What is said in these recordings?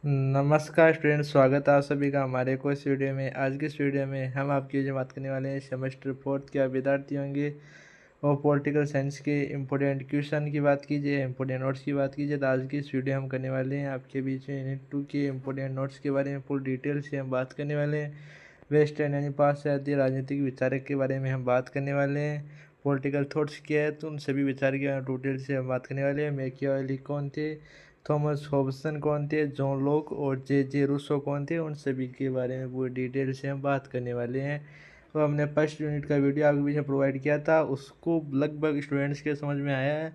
नमस्कार स्टूडेंट, स्वागत है आप सभी का हमारे को इस वीडियो में। आज की इस वीडियो में हम आपकी जो बात करने वाले हैं सेमेस्टर फोर्थ के विद्यार्थी होंगे और पॉलिटिकल साइंस के इम्पोर्टेंट क्वेश्चन की बात कीजिए, इम्पोर्टेंट नोट्स की बात कीजिए। तो आज की इस वीडियो हम करने वाले हैं आपके बीच में यूनिट 2 के इम्पोर्टेंट नोट्स के बारे में फुल डिटेल से हम बात करने वाले हैं। वेस्ट एंड यानी पास से आती राजनीतिक विचारक के बारे में हम बात करने वाले हैं। पॉलिटिकल थॉट्स क्या है तो उन सभी विचार के डिटेल से हम बात करने वाले हैं। मैकियावेली कौन थे, थॉमस हॉब्सन कौन थे, जॉन लॉक और जे जे रूसो कौन थे, उन सभी के बारे में पूरी डिटेल से हम बात करने वाले हैं। तो हमने फर्स्ट यूनिट का वीडियो आपके बीच में प्रोवाइड किया था, उसको लगभग स्टूडेंट्स के समझ में आया है।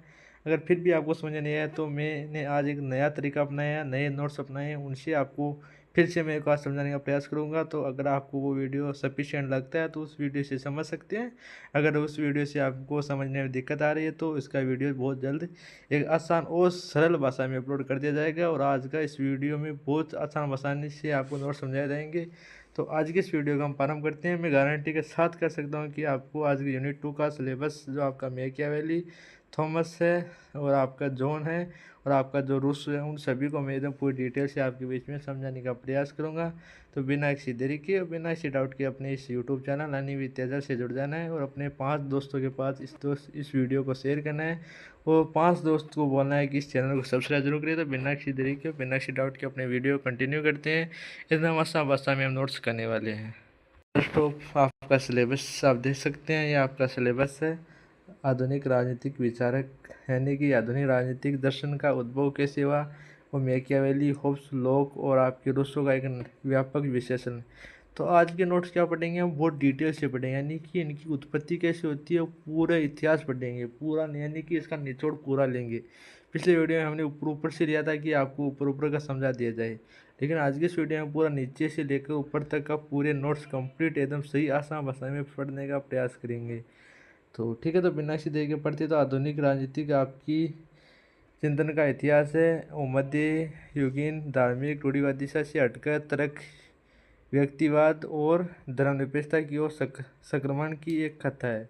अगर फिर भी आपको समझ नहीं आया तो मैंने आज एक नया तरीका अपनाया, नए नोट्स अपनाए हैं, उनसे आपको फिर से मैं एक बार समझाने का प्रयास करूंगा। तो अगर आपको वो वीडियो सफिशिएंट लगता है तो उस वीडियो से समझ सकते हैं। अगर उस वीडियो से आपको समझने में दिक्कत आ रही है तो इसका वीडियो बहुत जल्द एक आसान और सरल भाषा में अपलोड कर दिया जाएगा। और आज का इस वीडियो में बहुत आसान आसानी से आपको नोट समझाए जाएंगे। तो आज की इस वीडियो का हम प्रारंभ करते हैं। मैं गारंटी के साथ कर सकता हूँ कि आपको आज की यूनिट 2 का सिलेबस जो आपका मैकियावेली, थॉमस है और आपका जॉन है और आपका जो रूस है, उन सभी को मैं एकदम पूरी डिटेल से आपके बीच में समझाने का प्रयास करूँगा। तो बिना किसी देरी के और बिना किसी डाउट के अपने इस यूट्यूब चैनल यानी विद्याधर से जुड़ जाना है और अपने 5 दोस्तों के पास इस वीडियो को शेयर करना है और 5 दोस्त को बोलना है कि इस चैनल को सब्सक्राइब जरूर करिए। तो बिना किसी देरी के बिना किसी डाउट के अपने वीडियो कंटिन्यू करते हैं। एकदम आसान भाषा में हम नोट्स करने वाले हैं। फर्स्ट ऑफ आपका सिलेबस आप देख सकते हैं, ये आपका सिलेबस है। आधुनिक राजनीतिक विचारक यानी कि आधुनिक राजनीतिक दर्शन का उद्भव कैसे हुआ, और मैकियावेली, होब्स, लॉक और आपके रूसो का एक व्यापक विश्लेषण। तो आज के नोट्स क्या पढ़ेंगे, हम बहुत डिटेल से पढ़ेंगे, यानी कि इनकी उत्पत्ति कैसे होती है, पूरा इतिहास पढ़ेंगे पूरा, यानी कि इसका निचोड़ पूरा लेंगे। पिछले वीडियो में हमने ऊपर ऊपर से लिया था कि आपको ऊपर ऊपर का समझा दिया जाए, लेकिन आज के इस वीडियो में पूरा नीचे से लेकर ऊपर तक का पूरे नोट्स कंप्लीट एकदम सही आसान भाषा में पढ़ने का प्रयास करेंगे। तो ठीक है, तो बिना किसी देरी के पढ़ते तो आधुनिक राजनीतिक आपकी चिंतन का इतिहास है। वो मध्य युगीन धार्मिक रूढ़िवादी से हटकर तर्क, व्यक्तिवाद और धर्मनिरपेक्षता की ओर संक्रमण की एक कथा है,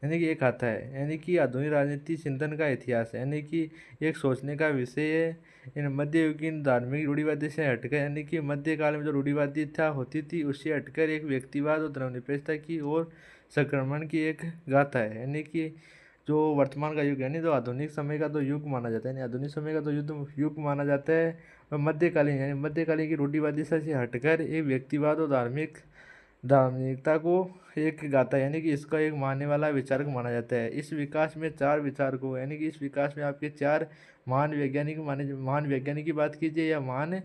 यानी कि एक कथा है, यानी कि आधुनिक राजनीति चिंतन का इतिहास है, यानी कि एक सोचने का विषय है। इन मध्ययुगीन धार्मिक रूढ़िवादी से हटकर, यानी कि मध्यकाल में जो रूढ़िवादी था होती थी, उससे हटकर एक व्यक्तिवाद और धर्मनिरपेक्षता की ओर संक्रमण की एक गाथा है। यानी कि जो वर्तमान का युग है, यानी जो आधुनिक समय का तो युग माना जाता है, यानी आधुनिक समय का तो युग माना जाता है। और मध्यकालीन यानी मध्यकालीन की रूढ़िवादी से हटकर एक व्यक्तिवाद और धार्मिकता को एक गाता है, यानी कि इसका एक मानने वाला विचारक माना जाता है। इस विकास में 4 विचारकों, यानी कि इस विकास में आपके 4 महान वैज्ञानिक की बात कीजिए या महान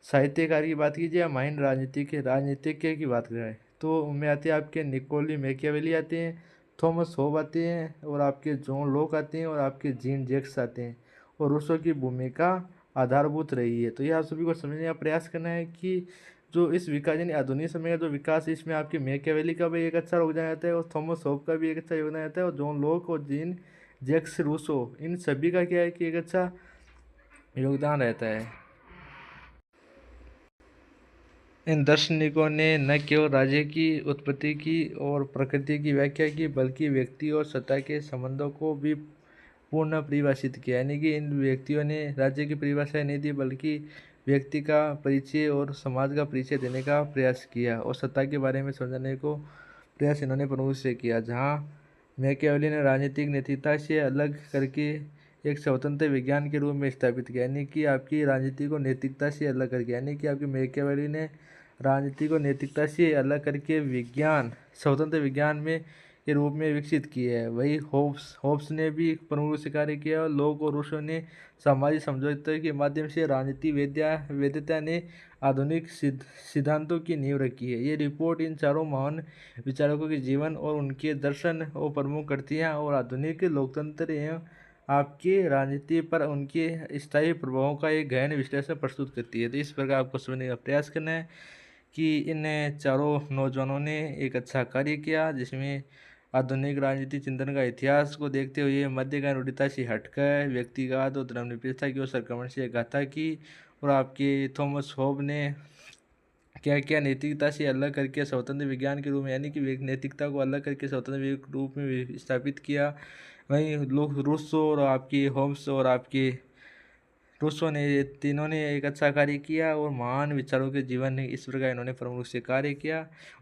साहित्यकार की बात कीजिए या महान राजनीतिज्ञ की बात करें तो उनमें आते हैं आपके निकोली मैकियावेली आते हैं, थॉमस होब आते हैं और आपके जॉन लॉक आते हैं और आपके जीन जैक्स आते हैं। और रूसो की भूमिका आधारभूत रही है। तो यह आप सभी को समझने का प्रयास करना है कि जो इस विकास यानी आधुनिक समय का जो विकास है, इसमें आपके मैकियावेली का भी एक अच्छा योगदान आता है और थॉमस होब का भी एक अच्छा योगदान आता है और जॉन लॉक और जीन जैक्स रूसो, इन सभी का क्या है कि एक अच्छा योगदान रहता है। इन दार्शनिकों ने न केवल राज्य की उत्पत्ति की और प्रकृति की व्याख्या की, बल्कि व्यक्ति और सत्ता के संबंधों को भी पूर्ण परिभाषित किया। यानी कि इन व्यक्तियों ने राज्य की परिभाषा नहीं दी, बल्कि व्यक्ति का परिचय और समाज का परिचय देने का प्रयास किया और सत्ता के बारे में समझाने को प्रयास इन्होंने प्रमुख से किया। जहाँ मैकियावेली ने राजनीतिक नैतिकता से अलग करके एक स्वतंत्र विज्ञान के रूप में स्थापित किया, यानी कि आपकी राजनीति को नैतिकता से अलग करके, यानी कि आपकी मैकियावेली ने राजनीति को नैतिकता से अलग करके विज्ञान, स्वतंत्र विज्ञान में के रूप में विकसित किया है। वही होब्स ने भी प्रमुख रूप से कार्य किया और लॉक और रूसो ने सामाजिक समझौते के माध्यम से राजनीति वैधता ने आधुनिक सिद्धांतों की नींव रखी है। ये रिपोर्ट इन चारों महान विचारकों के जीवन और उनके दर्शन और प्रमुख करती हैं और आधुनिक लोकतंत्र एवं आपकी राजनीति पर उनके स्थायी प्रभावों का एक गहन विश्लेषण प्रस्तुत करती है। तो इस प्रकार आपको समझने का प्रयास करना है कि इन चारों नौजवानों ने एक अच्छा कार्य किया, जिसमें आधुनिक राजनीति चिंतन का इतिहास को देखते हुए मध्यकालीन रूढ़िता से हटकर व्यक्तिगत और धर्मनिरपेक्षता की ओर संक्रमण से गाथा की। और आपके थॉमस होब ने क्या क्या नैतिकता से अलग करके स्वतंत्र विज्ञान के रूप में, यानी कि नैतिकता को अलग करके स्वतंत्र रूप में स्थापित किया। वहीं लोग रूसो और आपके होम्स और आपके रूसो ने, ये तीनों ने एक अच्छा कार्य किया और महान विचारों के जीवन ने इस प्रकार इन्होंने प्रमुख रूप से कार्य किया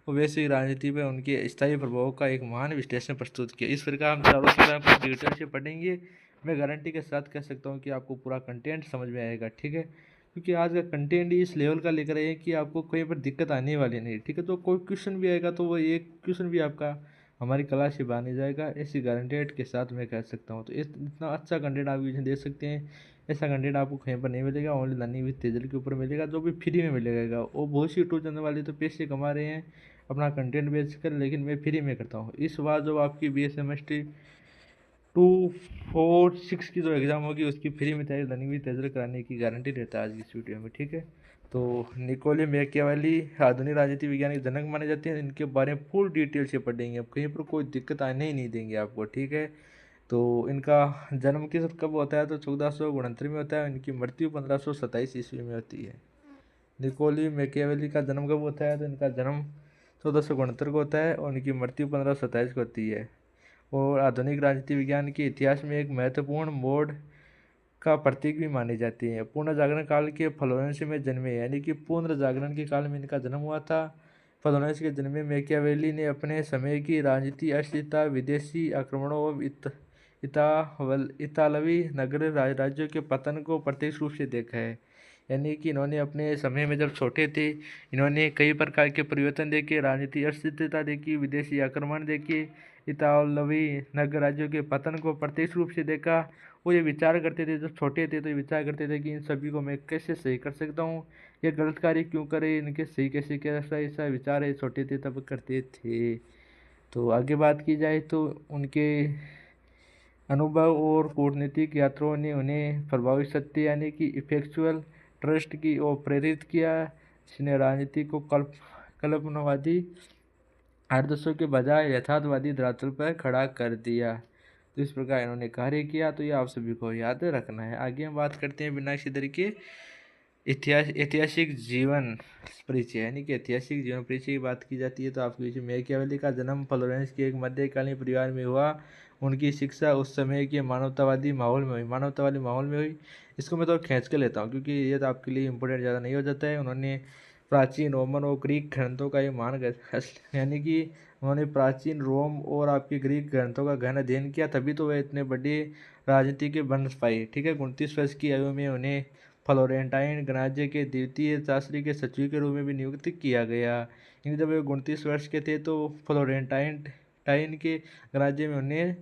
और वैश्विक राजनीति पर उनके स्थायी प्रभाव का एक महान विश्लेषण प्रस्तुत किया। इस प्रकार हम चारों किताब को डिटेल से पढ़ेंगे। मैं गारंटी के साथ कह सकता हूँ कि आपको पूरा कंटेंट समझ में आएगा, ठीक है, क्योंकि आज का कंटेंट इस लेवल का लेकर आए कि आपको कहीं पर दिक्कत आने वाली नहीं, ठीक है। तो कोई क्वेश्चन भी आएगा तो वो एक क्वेश्चन भी आपका हमारी क्लास से बाहर नहीं जाएगा, ऐसी गारंटेड के साथ मैं कह सकता हूँ। तो इतना अच्छा कंटेंट आप यूजन दे सकते हैं। ऐसा कंटेंट आपको कहीं पर नहीं मिलेगा, ओनली लर्निंग विद तेजल के ऊपर मिलेगा, जो भी फ्री में मिलेगा। और बहुत सी यूट्यूब चैनल वाले तो पैसे कमा रहे हैं अपना कंटेंट बेच कर, लेकिन मैं फ्री में करता हूँ। इस बार जो आपकी BSMST 2, 4, 6 की जो एग्ज़ाम होगी उसकी फ्री में तैयारी लर्निंग विद तेजल कराने की गारंटी रहता है आज की इस वीडियो में, ठीक है। तो निकोले मैकियावेली आधुनिक राजनीति विज्ञान के जनक माने जाते हैं। इनके बारे में फुल डिटेल से पढ़ेंगे, अब कहीं पर कोई दिक्कत आने ही नहीं देंगे आपको, ठीक है। तो इनका जन्म किस कब होता है, तो 1469 में होता है। इनकी मृत्यु 1527 ईस्वी में होती है। निकोली मैकियावेली का जन्म कब होता है, तो इनका जन्म 1469 को होता है और इनकी मृत्यु 1527 को होती है। और आधुनिक राजनीति विज्ञान के इतिहास में एक महत्वपूर्ण मोड़ का प्रतीक भी मानी जाती है। पूर्ण जागरण काल के फ्लोरेंस में जन्मे, यानी कि पूर्ण जागरण के काल में इनका जन्म हुआ था। फ्लोरेंस के जन्म में मैकियावेली ने अपने समय की राजनीति, अस्थिरता, विदेशी आक्रमणों और इतालवी नगर राज्यों के पतन को प्रत्यक्ष रूप से देखा है। यानी कि इन्होंने अपने समय में जब छोटे थे, इन्होंने कई प्रकार के परिवर्तन देखे, राजनीति अस्थिरता देखी, विदेशी आक्रमण देखे, इतालवी नगर राज्यों के पतन को प्रत्यक्ष रूप से देखा। वो ये विचार करते थे, जब छोटे थे तो ये विचार करते थे कि इन सभी को मैं कैसे सही कर सकता हूँ, ये गलत कार्य क्यों करे, इनके सही कैसे किया, ऐसा विचार है छोटे थे तब करते थे। तो आगे बात की जाए तो उनके अनुभव और कूटनीतिक यात्राओं ने उन्हें प्रभावी सत्य यानी कि इफेक्चुअल ट्रस्ट की ओर प्रेरित किया, जिसने राजनीति को कल्पनावादी आदर्शों के बजाय यथार्थवादी धरातल पर खड़ा कर दिया। तो इस प्रकार इन्होंने कार्य किया, तो ये आप सभी को याद रखना है। आगे हम बात करते हैं बिना किसी तरीके ऐतिहासिक जीवन परिचय, यानी कि ऐतिहासिक जीवन परिचय की बात की जाती है तो आपके बीच मैकियावेली का जन्म फ्लोरेंस के एक मध्यकालीन परिवार में हुआ। उनकी शिक्षा उस समय के मानवतावादी माहौल में हुई। इसको मैं तो खींच के लेता हूँ क्योंकि ये तो आपके लिए इंपॉर्टेंट ज़्यादा नहीं हो जाता है। उन्होंने प्राचीन रोमन और ग्रीक ग्रंथों का एक यानी कि उन्होंने प्राचीन रोम और आपके ग्रीक ग्रंथों का गहन अध्ययन किया, तभी तो वे इतने बड़े राजनीति के बन पाए, ठीक है। 29 वर्ष की आयु में उन्हें फ्लोरेंटाइन गणराज्य के द्वितीय शास्त्री के सचिव के रूप में भी नियुक्त किया गया। यानी जब वे 29 वर्ष के थे तो फ्लोरेंटाइन के गणराज्य में उन्हें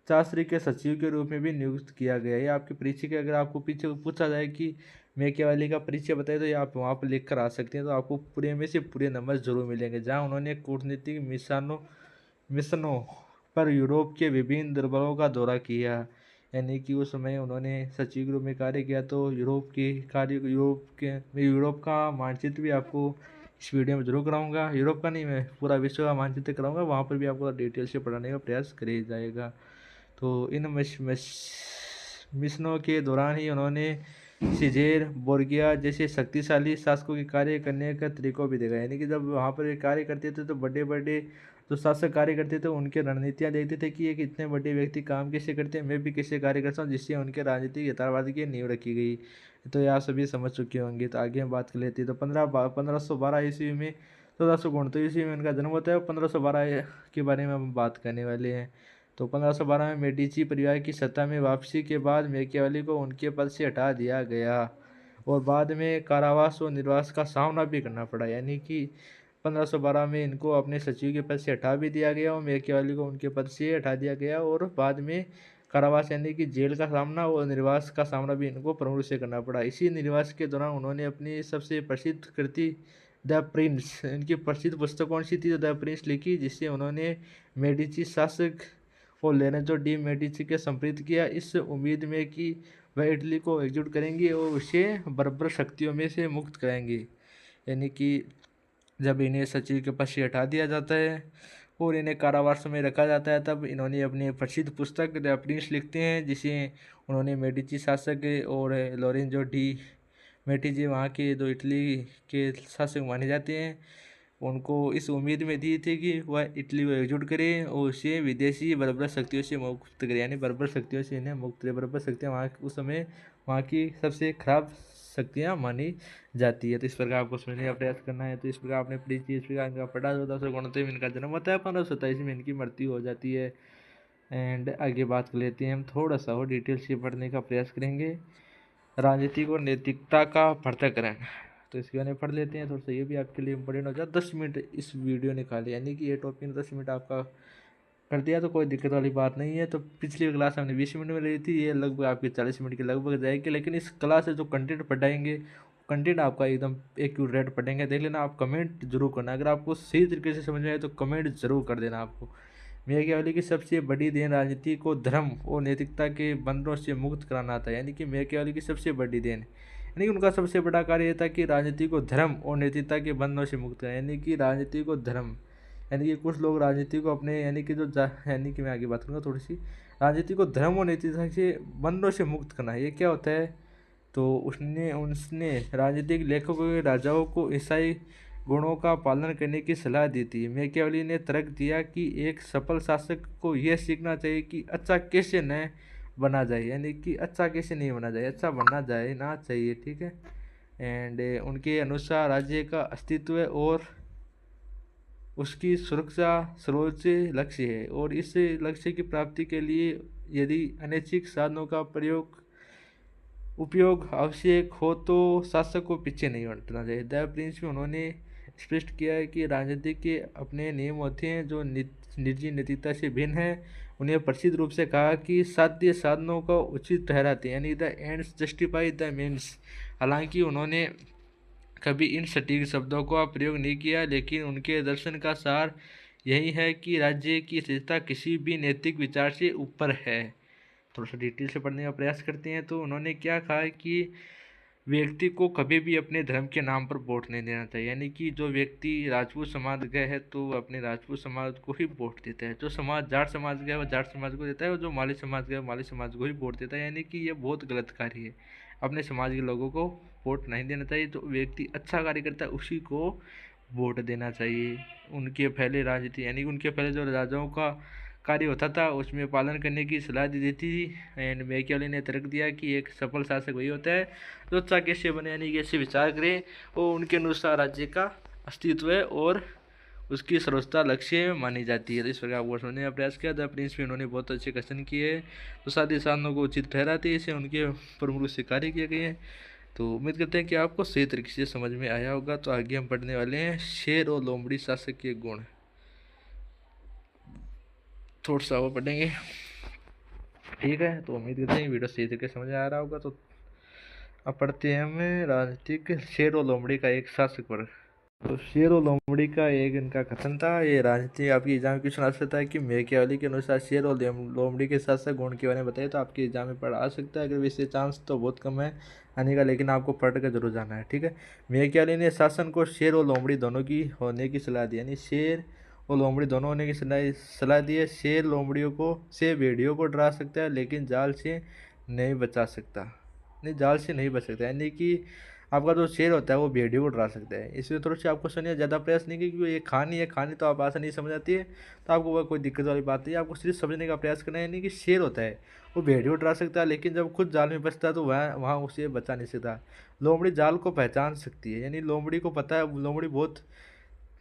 शास्त्री के सचिव के रूप में भी नियुक्त किया गया। ये आपके परिचय के, अगर आपको पीछे पूछा जाए कि मैकियावेली का परिचय बताए तो ये आप वहाँ पर लिख कर आ सकते हैं, तो आपको पूरे में से पूरे नंबर जरूर मिलेंगे। जहाँ उन्होंने कूटनीतिक मिशनों पर यूरोप के विभिन्न दरबारों का दौरा किया, यानी कि उस समय उन्होंने सचिव के रूप में कार्य किया। तो यूरोप का मानचित्र भी आपको इस वीडियो में जरूर कराऊंगा। यूरोप का नहीं, मैं पूरा विश्व का मानचित्र कराऊंगा, वहाँ पर भी आपको डिटेल से पढ़ाने का प्रयास किया जाएगा। तो इन मिशनों के दौरान ही उन्होंने सीजेर बोर्गिया जैसे शक्तिशाली शासकों के कार्य करने का तरीकों भी देखा। यानी कि जब वहाँ पर ये कार्य करते थे तो बड़े बड़े जो शासक कार्य करते थे उनके रणनीतियाँ देखते थे कि ये कितने बड़े व्यक्ति काम कैसे करते हैं, मैं भी कैसे कार्य करता हूँ, जिससे उनके राजनीतिक यथार्थवाद की नींव रखी गई। तो ये आप सभी समझ चुके होंगे। तो आगे हम बात कर लेते हैं। तो 1512 ईस्वी में 1469 ईस्वी में उनका जन्म होता है और 1512 के बारे में हम बात करने वाले हैं। तो 1512 में मेडिची परिवार की सत्ता में वापसी के बाद मैकियावेली को उनके पद से हटा दिया गया और बाद में कारावास और निर्वास का सामना भी करना पड़ा। यानी कि 1512 में इनको अपने सचिव के पद से हटा भी दिया गया और मैकियावेली को उनके पद से हटा दिया गया और बाद में कारावास यानी कि जेल का सामना और निर्वास का सामना भी इनको प्रमुख रूप से करना पड़ा। इसी निर्वास के दौरान उन्होंने अपनी सबसे प्रसिद्ध कृति द प्रिंस, इनकी प्रसिद्ध पुस्तक कौन सी थी, द प्रिंस लिखी, जिससे उन्होंने मेडिची शासक और लोरेंजो डी मेडिची के संप्रीत किया, इस उम्मीद में कि वह इटली को एकजुट करेंगे और उसे बर्बर शक्तियों में से मुक्त करेंगे। यानी कि जब इन्हें सचिव के पद से हटा दिया जाता है और इन्हें कारावास में रखा जाता है, तब इन्होंने अपनी प्रसिद्ध पुस्तक द प्रिंस लिखते हैं, जिसे उन्होंने मेडिची शासक और लोरेंजो डी मेडिची वहाँ के जो इटली के शासक माने जाते हैं उनको इस उम्मीद में दी थी कि वह इटली को एकजुट करे और उसे विदेशी बर्बर शक्तियों से मुक्त करे, यानी बर्बर शक्तियों से इन्हें मुक्त करे। बर्बर शक्तियाँ वहाँ उस समय वहाँ की सबसे खराब शक्तियाँ मानी जाती है। तो इस प्रकार आपको समझने का प्रयास करना है। तो इस प्रकार आपने प्लीज इस प्रकार इनका पढ़ा 1429 में इनका जन्म होता है, 1527 में इनकी मृत्यु हो जाती है। एंड आगे बात कर लेते हैं, हम थोड़ा सा और डिटेल से पढ़ने का प्रयास करेंगे। राजनीतिक और नैतिकता का पृथक्करण, तो इसके बारे में पढ़ लेते हैं। थोड़ा सा ये भी आपके लिए इंपॉर्टेंट हो जाए। 10 मिनट इस वीडियो निकाले, यानी कि ये टॉपिक 10 मिनट आपका कर दिया तो कोई दिक्कत वाली बात नहीं है। तो पिछली क्लास हमने 20 मिनट में ली थी, ये लगभग आपकी 40 मिनट के लगभग जाएगी। लेकिन इस क्लास से जो कंटेंट पढ़ाएंगे, कंटेंट आपका एकदम एक्यूरेट पढ़ेंगे। देख लेना, आप कमेंट जरूर करना, अगर आपको सही तरीके से समझ में आए तो कमेंट जरूर कर देना। आपको मैकियावेली की सबसे बड़ी देन राजनीति को धर्म और नैतिकता के बंधनों से मुक्त कराना था। यानी कि मैकियावेली की सबसे बड़ी देन, यानी कि उनका सबसे बड़ा कार्य यह था कि राजनीति को धर्म और नैतिकता के बंधनों से मुक्त करें। यानी कि राजनीति को धर्म, यानी कि कुछ लोग राजनीति को अपने, यानी कि यानी कि मैं आगे बात करूँगा थोड़ी सी, राजनीति को धर्म और नैतिकता के बंधनों से मुक्त करना, ये क्या होता है। तो उसने उसने राजनीतिक लेखकों के राजाओं को ईसाई गुणों का पालन करने की सलाह दी थी। मैकियावेली ने तर्क दिया कि एक सफल शासक को यह सीखना चाहिए कि अच्छा कैसे न बना जाए, यानी कि अच्छा कैसे नहीं बना जाए, अच्छा बनना जाए ना चाहिए, ठीक है। एंड उनके अनुसार राज्य का अस्तित्व और उसकी सुरक्षा सर्वोच्च लक्ष्य है, और इस लक्ष्य की प्राप्ति के लिए यदि अनैच्छिक साधनों का उपयोग आवश्यक हो तो शासक को पीछे नहीं हटना चाहिए। द प्रिंस में उन्होंने स्पष्ट किया है कि राजनीति के अपने नियम होते हैं जो निजी नैतिकता से भिन्न है। उन्हें प्रसिद्ध रूप से कहा कि साध्य साधनों को उचित ठहराते हैं, यानी the ends justify the means. हालांकि उन्होंने कभी इन सटीक शब्दों का प्रयोग नहीं किया, लेकिन उनके दर्शन का सार यही है कि राज्य की स्थिरता किसी भी नैतिक विचार से ऊपर है। थोड़ा सा डिटेल से पढ़ने का प्रयास करते हैं। तो उन्होंने क्या कहा कि व्यक्ति को कभी भी अपने धर्म के नाम पर वोट नहीं देना चाहिए। यानी कि जो व्यक्ति राजपूत समाज गया है तो अपने राजपूत समाज को ही वोट देता है, जो समाज जाट समाज गया है वो जाट समाज को देता है, और जो माली समाज गया है माली समाज को ही वोट देता है। यानी कि ये बहुत गलत कार्य है, अपने समाज के लोगों को वोट नहीं देना चाहिए। जो व्यक्ति अच्छा कार्य करता है उसी को वोट देना चाहिए। उनके पहले राजनीति, यानी उनके पहले जो राजाओं का कार्य होता था उसमें पालन करने की सलाह दी जाती थी। एंड मैकियावेली ने तर्क दिया कि एक सफल शासक वही होता है जो अच्छा कैसे बने, यानी कैसे विचार करे, और उनके अनुसार राज्य का अस्तित्व और उसकी सर्वोच्च लक्ष्य मानी जाती है। तो इस प्रकार वो समझने का प्रयास किया। द प्रिंस में उन्होंने बहुत अच्छे कथन किए, तो साथ ही साधनों को उचित ठहराते इसे उनके प्रमुख से कार्य किए गए हैं। तो उम्मीद करते हैं कि आपको सही तरीके से समझ में आया होगा। तो आगे हम पढ़ने वाले हैं शेर और लोमड़ी शासक के गुण, थोड़ा सा वो पढ़ेंगे, ठीक है। तो उम्मीद करते हैं वीडियो सही तरीके समझ आ रहा होगा। तो अब पढ़ते हैं हमें राजनीतिक शेर और लोमड़ी का एक शासक वर्ग। तो शेर और लोमड़ी का एक इनका कथन था। ये राजनीति आपकी एग्जाम में क्वेश्चन आ सकता है कि मैकियावेली के अनुसार शेर और लोमड़ी के शासक गुण के बारे में बताइए, तो आपके एग्जाम में पढ़ आ सकता है। अगर वैसे चांस तो बहुत कम है आने का, लेकिन आपको पढ़ कर जरूर जाना है, ठीक है। मैकियावेली ने शासन को शेर और लोमड़ी दोनों की होने की सलाह दी, यानी शेर और लोमड़ी दोनों होने की सलाह दी है। शेर लोमड़ियों को से भेड़ियों को डरा सकता है लेकिन जाल से नहीं बचा सकता, नहीं जाल से नहीं बच सकता। यानी कि आपका जो शेर होता है वो भेड़ियों को डरा सकता है। इसमें थोड़ी सी आपको सुनिए, ज़्यादा प्रयास नहीं क्योंकि ये कहानी है, कहानी तो आप आसानी से समझ आती है, तो आपको वह कोई दिक्कत वाली बात नहीं है। आपको सिर्फ समझने का प्रयास करना है। यानी कि शेर होता है वो भेड़ियों को डरा सकता है, लेकिन जब खुद जाल में बचता है तो वहाँ उसे बचा नहीं सकता। लोमड़ी जाल को पहचान सकती है, यानी लोमड़ी को पता है, लोमड़ी बहुत,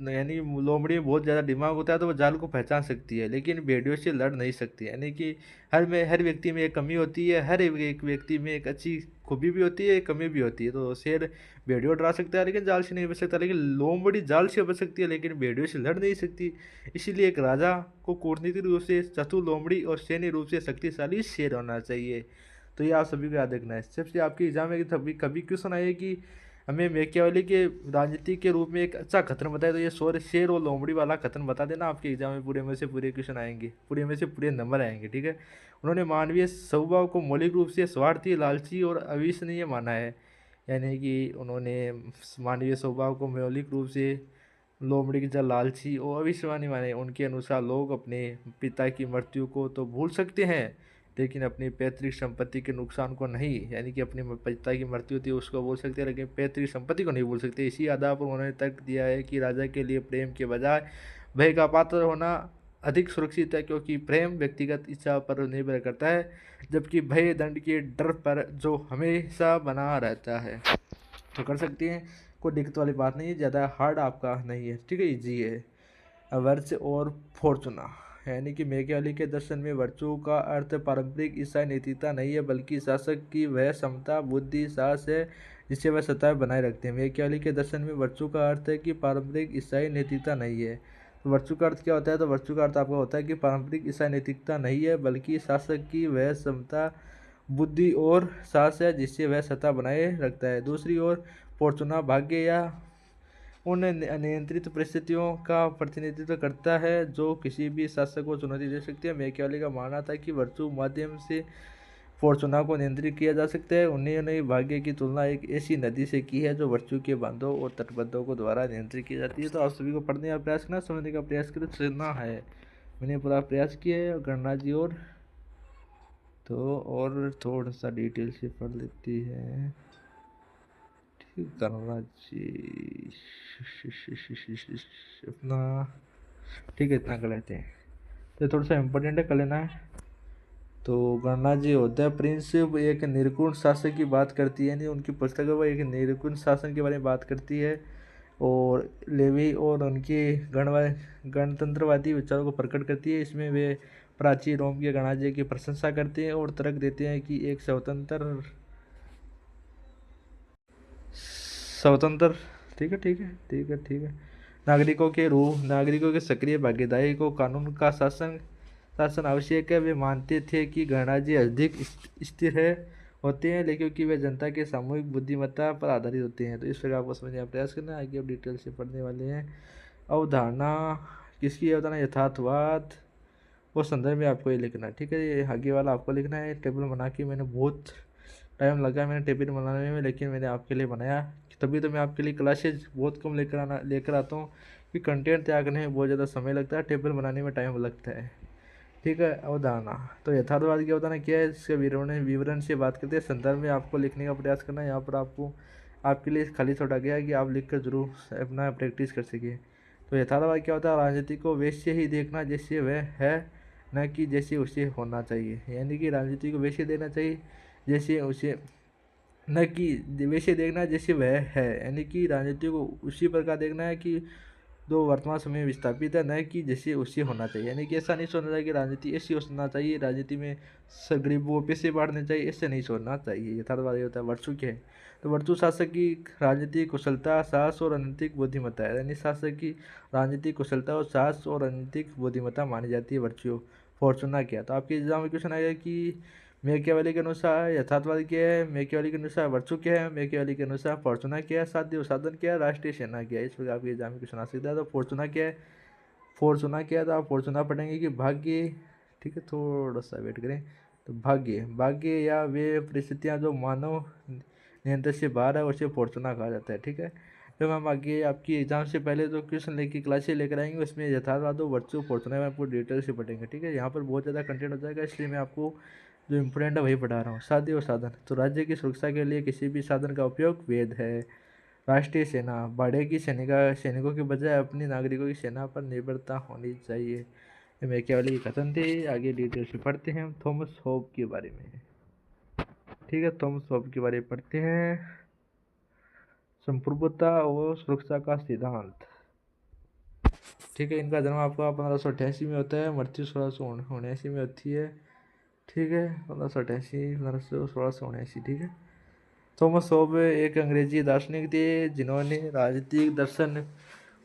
यानी लोमड़ी में बहुत ज़्यादा दिमाग होता है तो वो जाल को पहचान सकती है, लेकिन भेड़ियों से लड़ नहीं सकती। यानी कि हर व्यक्ति में एक कमी होती है, हर एक व्यक्ति में एक अच्छी खूबी भी होती है, एक कमी भी होती है। तो शेर भेड़ियों डरा सकता है लेकिन जाल से नहीं बच सकता, लेकिन लोमड़ी जाल से बच सकती है लेकिन भेड़ियों से लड़ नहीं सकती। इसीलिए एक राजा को कूटनीतिक रूप से चतुर लोमड़ी और सैन्य रूप से शक्तिशाली शेर होना चाहिए। तो ये आप सभी को याद रखना है। सबसे आपके एग्जाम में कभी कभी क्वेश्चन आए कि हमें मैकियावेली के राजनीति के रूप में एक अच्छा कथन बताए, तो ये शेर और लोमड़ी वाला कथन बता देना। आपके एग्जाम में पूरे में से पूरे क्वेश्चन आएंगे, पूरे में से पूरे नंबर आएंगे, ठीक है। उन्होंने मानवीय स्वभाव को मौलिक रूप से स्वार्थी, लालची और अविश्वसनीय माना है। यानी कि उन्होंने मानवीय स्वभाव को मौलिक रूप से लोमड़ी की जल लालची और अविश्वसनीय माने। उनके अनुसार लोग अपने पिता की मृत्यु को तो भूल सकते हैं लेकिन अपनी पैतृक संपत्ति के नुकसान को नहीं। यानी कि अपने पिता की मृत्यु थी उसको बोल सकते हैं लेकिन पैतृक संपत्ति को नहीं बोल सकते। इसी आधार पर उन्होंने तर्क दिया है कि राजा के लिए प्रेम के बजाय भय का पात्र होना अधिक सुरक्षित है, क्योंकि प्रेम व्यक्तिगत इच्छा पर निर्भर करता है, जबकि भय दंड के डर पर जो हमेशा बना रहता है। तो कर सकते हैं, कोई दिक्कत वाली बात नहीं है, ज़्यादा हार्ड आपका नहीं है, ठीक है, ईजी है। वर्च और फॉर्चुना, यानी कि मैकियावेली के दर्शन में वर्चू का अर्थ पारंपरिक ईसाई नैतिकता नहीं है, बल्कि शासक की वह क्षमता, बुद्धि, साहस है जिससे वह सत्ता बनाए रखते हैं। मैकियावेली के दर्शन में वर्चू का अर्थ है कि पारंपरिक ईसाई नैतिकता नहीं है। तो वर्चू का अर्थ क्या होता है? तो वर्चू का अर्थ आपका होता है कि पारंपरिक ईसाई नैतिकता नहीं है, बल्कि शासक की वह क्षमता, बुद्धि और साहस है जिससे वह सत्ता बनाए रखता है। दूसरी ओर फॉर्चूना भाग्य या उन अनियंत्रित परिस्थितियों का प्रतिनिधित्व करता है जो किसी भी शासक को चुनौती दे सकती है। मैकियावेली का मानना था कि वर्चू माध्यम से फॉर्चूना को नियंत्रित किया जा सकता है। उन्होंने भाग्य की तुलना एक ऐसी नदी से की है जो वर्चू के बांधों और तटबंधों को द्वारा नियंत्रित की जाती है। तो आप सभी को पढ़ने का प्रयास करना, समझने का प्रयास करें, सुनना है। मैंने पूरा प्रयास किया है। गणना जी और थोड़ा सा डिटेल से पढ़ लेती है। गणना जी अपना, ठीक है, इतना कर लेते हैं। तो थोड़ा सा इम्पोर्टेंट है, कर लेना है। तो गणना जी होता है प्रिंस, एक निर्गुण शासक की बात करती है, नहीं उनकी पुस्तक है वो एक निर्गुण शासन के बारे में बात करती है, और लेवी और उनके गणतंत्रवादी विचारों को प्रकट करती है। इसमें वे प्राचीन रोम के गणराज्य की प्रशंसा करते हैं और तर्क देते हैं कि एक स्वतंत्र स्वतंत्र ठीक है नागरिकों के सक्रिय भागीदारी को कानून का शासन आवश्यक है। वे मानते थे कि गणराज्य अधिक स्थिर होते हैं, लेकिन क्योंकि वे जनता के सामूहिक बुद्धिमत्ता पर आधारित होते हैं। तो इस प्रकार आपको समझने का प्रयास करना है। आगे अब डिटेल से पढ़ने वाले हैं। अवधारणा, किसकी अवधारणा? यथार्थवाद और संदर्भ में आपको ये लिखना है, ठीक है। ये आगे वाला आपको लिखना है। टेबल बना के मैंने बहुत टाइम लगा मैंने टेबल बनाने में, लेकिन मैंने आपके लिए बनाया, तभी तो मैं आपके लिए क्लासेज बहुत कम लेकर आता हूँ, कि कंटेंट तैयार करने में बहुत ज़्यादा समय लगता है, टेबल बनाने में टाइम लगता है, ठीक है। अवधारणा, तो यथार्थवाद की अवधारणा क्या है, इसके विवरण से बात करते हैं। संदर्भ में आपको लिखने का प्रयास करना है। यहाँ पर आपको आपके लिए खाली छोड़ा गया है कि आप लिख कर जरूर अपना प्रैक्टिस कर सकें। तो यथार्थवाद क्या होता है? राजनीति को वैसे ही देखना जैसे वह है, न कि जैसे उसे होना चाहिए। यानी कि राजनीति को वैसे देखना चाहिए जैसे उसे, न कि वैसे देखना जैसे वह है, यानी कि राजनीति को उसी प्रकार देखना है कि जो वर्तमान समय में विस्थापित है, न कि जैसे उसे होना चाहिए। यानी कि ऐसा नहीं सोचना चाहिए कि राजनीति ऐसी होना चाहिए, राजनीति में गरीबों को पैसे बांटने चाहिए, ऐसे नहीं सोचना चाहिए। यथार्थवाद ये होता है। वर्चू क्या है? तो वर्चू शासक की राजनीतिक कुशलता, साहस और रणनीतिक बुद्धिमत्ता है। यानी शासक की राजनीतिक कुशलता और साहस और रणनीतिक बुद्धिमत्ता मानी जाती है वर्चू। फॉर्चूना क्या? तो आपके एग्जाम में क्वेश्चन आएगा कि मैकियावेली के अनुसार यथार्थवाद क्या है, मैकियावेली के अनुसार वर्चू क्या है, मैकियावेली के अनुसार फॉर्चूना क्या है, साध्य और साधन क्या है, राष्ट्रीय सेना क्या है। इस प्रकार आपके एग्जाम में क्वेश्चन आ सकता है। तो फॉर्चूना क्या है? फॉर्चूना क्या है? तो आप फॉर्चूना पढ़ेंगे कि भाग्य, ठीक है, थोड़ा सा वेट करें। तो भाग्य या वे परिस्थितियाँ जो मानव नियंत्रण से बाहर है, उसे फॉर्चूना कहा जाता है, ठीक है। जब हम आगे आपकी एग्जाम से पहले जो क्वेश्चन लेके क्लासेस लेकर आएंगे, उसमें यथार्थवाद और वर्चू फॉर्चूना में आपको डिटेल से पढ़ेंगे, ठीक है। यहाँ पर बहुत ज़्यादा कंटेंट हो जाएगा, इसलिए मैं आपको जो इम्पोर्टेंट है वही पढ़ा रहा हूँ। साध्य और साधन, तो राज्य की सुरक्षा के लिए किसी भी साधन का उपयोग वैध है। राष्ट्रीय सेना, बढ़ेगी सैनिकों के बजाय अपने नागरिकों की सेना पर निर्भरता होनी चाहिए। ये मैकियावेली की कथन थे। आगे डिटेल से पढ़ते हैं थॉमस होब के बारे में, ठीक है। थॉमस होब के बारे में पढ़ते हैं। संप्रभुता और सुरक्षा का सिद्धांत, ठीक है। इनका जन्म आपका 1588 में होता है, मृत्यु 1679 में होती है, ठीक है। 1588 1679, ठीक है। थॉमस होब एक अंग्रेजी दार्शनिक थे जिन्होंने राजनीतिक दर्शन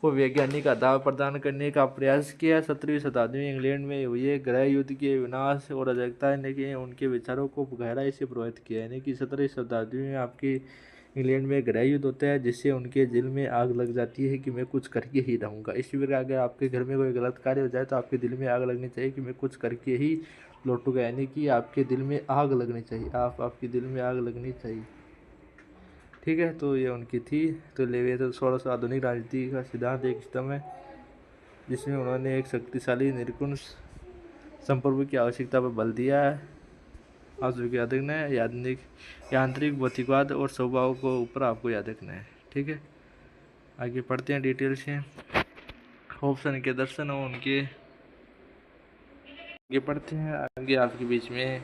को वैज्ञानिक आधार प्रदान करने का प्रयास किया। 17वीं शताब्दी में इंग्लैंड में हुए गृह युद्ध के विनाश और अराजकता ने उनके विचारों को गहराई से प्रभावित किया। यानी कि 17वीं शताब्दी में आपके इंग्लैंड में गृह युद्ध होता है, जिससे उनके दिल में आग लग जाती है कि मैं कुछ करके ही रहूँगा। इसी प्रकार अगर आपके घर में कोई गलत कार्य हो जाए तो आपके दिल में आग लगनी चाहिए कि मैं कुछ करके ही लौटूंगा। यानी कि आपके दिल में आग लगनी चाहिए, आपके दिल में आग लगनी चाहिए, ठीक है। तो ये उनकी थी। तो लेवे तो 1600 आधुनिक राजनीति का सिद्धांत एक स्तंभ है, जिसमें उन्होंने एक शक्तिशाली निरकुश संप्रभु की आवश्यकता पर बल दिया है। आप सभी को याद रखना है। यांत्रिक भौतिकवाद और स्वभाव को ऊपर आपको याद रखना है, ठीक है। आगे पढ़ते हैं डिटेल से। हॉब्सन के दर्शन और उनके आगे बढ़ते हैं, आगे आपके बीच में,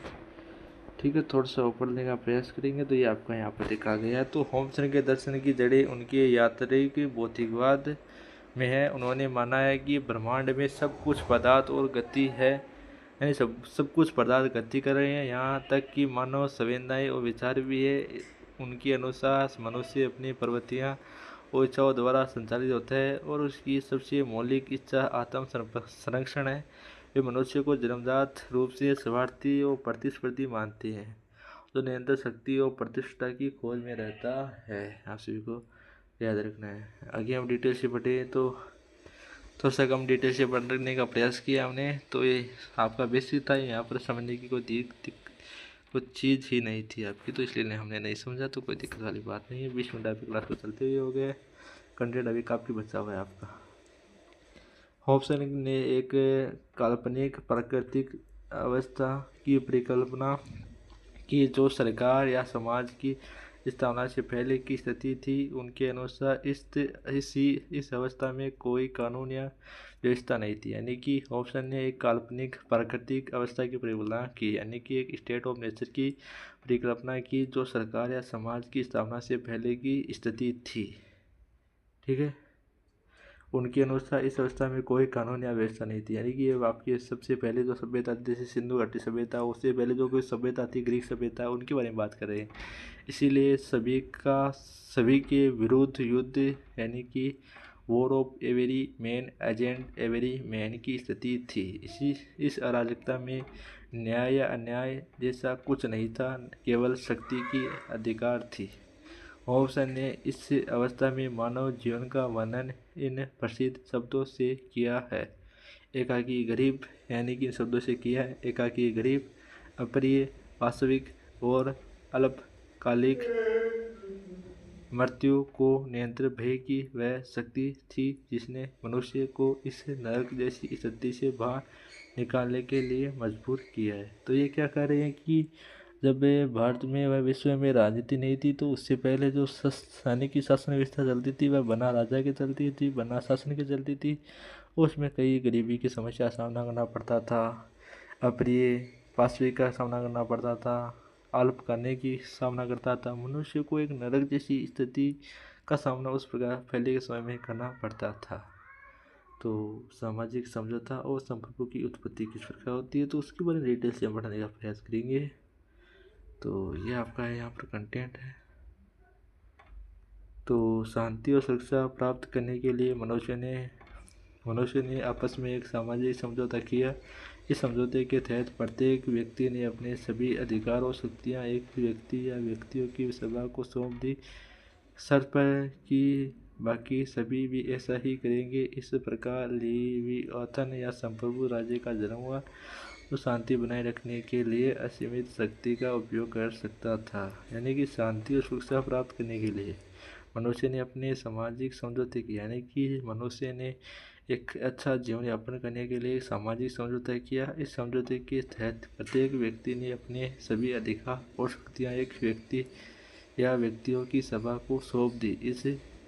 ठीक है, थोड़ा सा ऊपर लेने का प्रयास करेंगे। तो ये आपका यहाँ पर देखा गया है। तो होम्सन के दर्शन की जड़ें उनके यात्रिक भौतिकवाद में है। उन्होंने माना है कि ब्रह्मांड में सब कुछ पदार्थ और गति है, यानी सब कुछ पदार्थ गति कर रहे हैं, यहाँ तक कि मानव संवेदनाएं और विचार भी है। उनके अनुसार मनुष्य अपनी प्रवृत्तियाँ और इच्छाओं द्वारा संचालित होता है और उसकी सबसे मौलिक इच्छा आत्म संरक्षण है। वे मनुष्य को जन्मजात रूप से स्वार्थी और प्रतिस्पर्धी मानते हैं, जो निरंतर शक्ति और प्रतिष्ठा की खोज में रहता है। आप सभी को याद रखना है। आगे हम डिटेल से पढ़े तो थोड़ा सा कम डिटेल से पढ़ने का प्रयास किया हमने। तो ये आपका बेसिक था, यहाँ पर समझने की कुछ चीज़ ही नहीं थी आपकी, तो इसलिए हमने नहीं समझा। तो कोई दिक्कत वाली बात नहीं है। 20 मिनट अभी क्लास को चलते हुए हो गए, कंटेंट अभी काफ़ी बचा हुआ है आपका। हॉब्सन ने एक काल्पनिक प्राकृतिक अवस्था की परिकल्पना की जो सरकार या समाज की स्थापना से पहले की स्थिति थी। उनके अनुसार इस अवस्था में कोई कानून या व्यवस्था नहीं थी, यानी कि हॉब्सन ने एक काल्पनिक प्राकृतिक अवस्था की परिकल्पना की, यानी कि एक स्टेट ऑफ नेचर की परिकल्पना की जो सरकार या समाज की स्थापना से पहले की स्थिति थी। ठीक है, उनके अनुसार इस अवस्था में कोई कानून या व्यवस्था नहीं थी, यानी कि ये आपकी सबसे पहले जो सभ्यता जैसे सिंधु घाटी सभ्यता, उससे पहले जो कोई सभ्यता थी ग्रीक सभ्यता, उनके बारे में बात कर रहे हैं। इसीलिए सभी के विरुद्ध युद्ध, यानी कि war of every man agent every man की स्थिति थी। इस अराजकता में न्याय या अन्याय जैसा कुछ नहीं था, केवल शक्ति की अधिकार थी। हॉब्सन ने इस अवस्था में मानव जीवन का वर्णन इन प्रसिद्ध शब्दों से किया है। एकाकी गरीब, यानी कि इन शब्दों से किया है। एकाकी गरीब, अप्रिय, वास्तविक और अल्पकालिक मृत्यु को नियंत्रण भय की वह शक्ति थी जिसने मनुष्य को इस नरक जैसी स्थिति से बाहर निकालने के लिए मजबूर किया है। तो ये क्या कह रहे हैं कि जब भारत में वह विश्व में राजनीति नहीं थी, तो उससे पहले जो सैनिक की शासन व्यवस्था चलती थी वह बना राजा की चलती थी, बना शासन की चलती थी। उसमें कई गरीबी की समस्या का सामना करना पड़ता था, अप्रिय पार्श्विक का सामना करना पड़ता था, अल्प करने की सामना करता था। मनुष्य को एक नरक जैसी स्थिति का सामना उस प्रकार पहले के समय में करना पड़ता था। तो सामाजिक समझौता और संपर्कों की उत्पत्ति किस प्रकार होती है, तो उसके बारे में डिटेल से हम पढ़ने का प्रयास करेंगे। तो ये आपका यहाँ पर कंटेंट है। तो शांति और सुरक्षा प्राप्त करने के लिए मनुष्य ने आपस में एक सामाजिक समझौता किया। इस समझौते के तहत प्रत्येक व्यक्ति ने अपने सभी अधिकार और शक्तियाँ एक व्यक्ति या व्यक्तियों की सभा को सौंप दी, शर्त पर कि बाकी सभी भी ऐसा ही करेंगे। इस प्रकार लेवियाथन या संप्रभु राज्य का जन्म हुआ, तो शांति बनाए रखने के लिए असीमित शक्ति का उपयोग कर सकता था। यानी कि शांति और सुरक्षा प्राप्त करने के लिए मनुष्य ने अपने सामाजिक समझौते किए, यानी कि मनुष्य ने एक अच्छा जीवन यापन करने के लिए सामाजिक समझौता किया। इस समझौते के तहत प्रत्येक व्यक्ति ने अपने सभी अधिकार और शक्तियाँ एक व्यक्ति या व्यक्तियों की सभा को सौंप दी, इस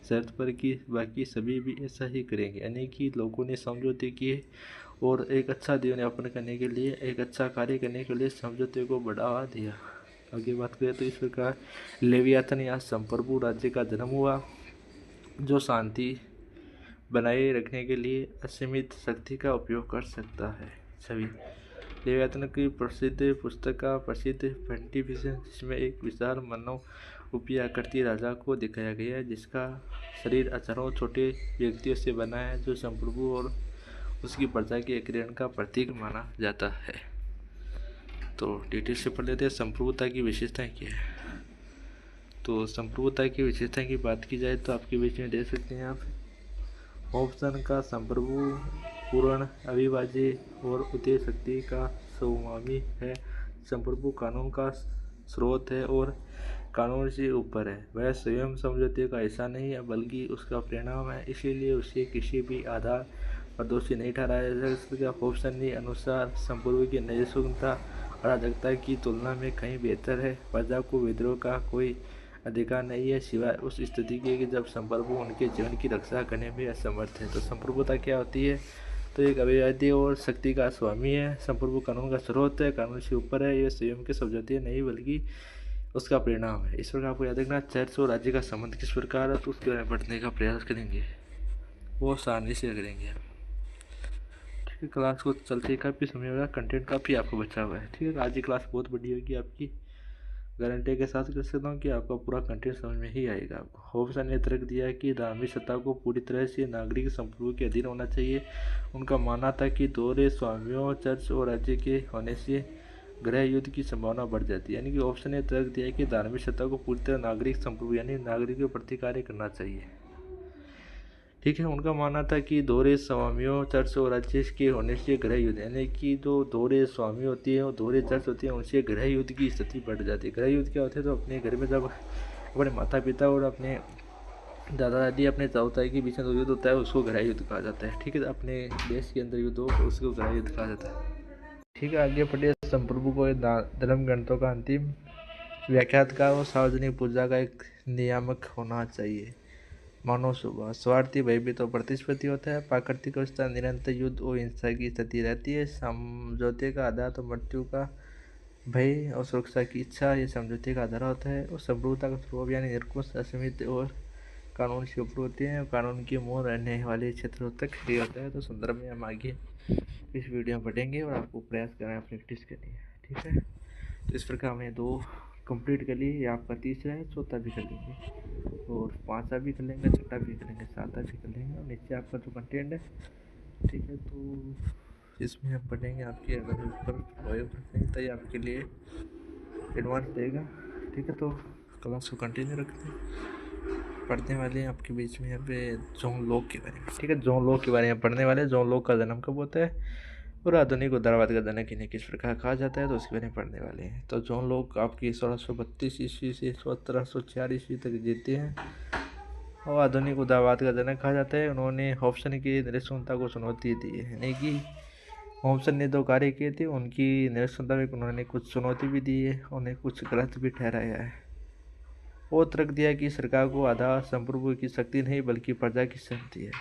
शर्त पर कि बाकी सभी भी ऐसा ही करेंगे। यानी कि लोगों ने समझौते किए और एक अच्छा जीवन यापन करने के लिए, एक अच्छा कार्य करने के लिए समझौते को बढ़ावा दिया। आगे बात करें तो इस प्रकार लेवियाथन या संप्रभु राज्य का जन्म हुआ, जो शांति बनाए रखने के लिए असीमित शक्ति का उपयोग कर सकता है। सभी लेवियाथन की प्रसिद्ध पुस्तक का प्रसिद्ध पेंटिफिकेशन, जिसमें एक विशाल मानव रूपी आकृति राजा को दिखाया गया है, जिसका शरीर हजारों छोटे व्यक्तियों से बना है, जो संप्रभु और उसकी प्रजा के एकीकरण का प्रतीक माना जाता है। तो डिटेल से पढ़ लेते हैं। संप्रभुता की विशेषताएं क्या है। तो संप्रभुता की विशेषताएं की बात की जाए तो आपके बीच में देख सकते हैं आप, हॉब्सन का संप्रभु पूर्ण अविभाज्य और उदय शक्ति का स्वामी है। संप्रभु कानून का स्रोत है और कानून से ऊपर है। वह स्वयं समझौते का हिस्सा नहीं है, बल्कि उसका परिणाम है, इसीलिए उसे किसी भी आधार पर दोषी नहीं ठहराया जा सकता। हॉब्सन के अनुसार संप्रभु की नजर स्वतंत्रता अराजकता की तुलना में कहीं बेहतर है। प्रजा को विद्रोह का कोई अधिकार नहीं है, सिवाय उस स्थिति के कि जब संप्रभु उनके जीवन की रक्षा करने में असमर्थ है। तो संप्रभुता क्या होती है, तो एक अभिवादी और शक्ति का स्वामी है। संप्रभु कानून का स्रोत है, कानून से ऊपर है, ये स्वयं के समझौते नहीं बल्कि उसका परिणाम है। इस प्रकार आपको याद रखना चर्च और राज्य का संबंध किस प्रकार है, तो उसके बारे में पढ़ने का प्रयास करेंगे, वो आसानी से करेंगे। ठीक है, क्लास को चलते ही काफ़ी समय होगा, कंटेंट काफ़ी आपको बचा हुआ है। ठीक है, आज की क्लास बहुत बड़ी होगी आपकी, गारंटी के साथ कर सकता हूँ कि आपका पूरा कंटेंट समझ में ही आएगा आपको। ऑप्शन ने तर्क दिया कि धार्मिक सत्ता को पूरी तरह से नागरिक संप्रभु के अधीन होना चाहिए। उनका मानना था कि दोहरे स्वामियों, चर्च और राज्य के होने से गृह युद्ध की संभावना बढ़ जाती है। यानी कि ऑप्शन ने तर्क दिया कि धार्मिक सत्ता को पूरी तरह नागरिक संप्रभु यानी नागरिकों के प्रति कार्य करना चाहिए। ठीक है, उनका मानना था कि दोहरे स्वामियों, चर्च और राज्य के होने से गृह युद्ध यानी कि जो दोहरे स्वामी होती है और दोहरे चर्च होती है उनसे गृह युद्ध की स्थिति बढ़ जाती है। गृह युद्ध क्या होते हैं, तो अपने घर में जब अपने माता पिता और अपने दादा दादी अपने ताऊ ताई के बीच में जो युद्ध होता है उसको गृह युद्ध कहा जाता है। ठीक है, अपने देश के अंदर युद्ध हो उसको गृह युद्ध कहा जाता है। ठीक है, आगे पढ़िए। संप्रभु को धर्म ग्रंथों का अंतिम व्याख्यातकार और सार्वजनिक पूजा का एक नियामक होना चाहिए। मानव स्वभाव स्वार्थी, भयभीत और प्रतिस्पर्धी होता है। प्राकृतिक अवस्था निरंतर युद्ध और हिंसा की स्थिति रहती है। समझौते का आधार तो मृत्यु का भय और सुरक्षा की इच्छा ये समझौते का आधार होता है। और संप्रभुता का स्वभाव यानी निरंकुश, असीमित और कानून से ऊपर होते हैं। कानून के मोह रहने वाले क्षेत्रों तक ये होता है। तो संदर्भ में हम आगे इस वीडियो में पढ़ेंगे और आपको प्रयास करना, प्रैक्टिस करनी है। ठीक है, तो इस प्रकार हमने 2 कंप्लीट कर लिए। ये आपका तीसरा है, चौथा भी कर लेंगे और 5वां भी कर लेंगे, 6वां भी कर लेंगे, 7वां भी कर लेंगे और नीचे आपका जो कंटेंट है। ठीक है, तो इसमें हम पढ़ेंगे आपके अगर ऊपर तो ये आपके लिए एडवांस देगा। ठीक है, तो क्लास को कंटिन्यू रखते हैं। पढ़ने वाले हैं आपके बीच में यहाँ पे जॉन लॉक के बारे में। ठीक है, जॉन लॉक के बारे में पढ़ने वाले। जॉन लॉक का जन्म कब होता है और आधुनिक उदारवाद का जनक इन्हें किस प्रकार कहा जाता है, तो उसके बारे में पढ़ने वाले हैं। तो जॉन लॉक आपकी 1632 ईस्वी से 1704 ईस्वी तक जीते हैं और आधुनिक उदारवाद का जनक कहा जाता है। उन्होंने हॉब्सन की निरक्षणता को चुनौती दी है। यानी कि हॉब्सन ने 2 कार्य किए थे, उनकी निरक्षणता में उन्होंने कुछ चुनौती भी दी है, उन्हें कुछ गलत भी ठहराया है। और तर्क दिया कि सरकार को आधार संप्रभु की शक्ति नहीं बल्कि प्रजा की सहमति है।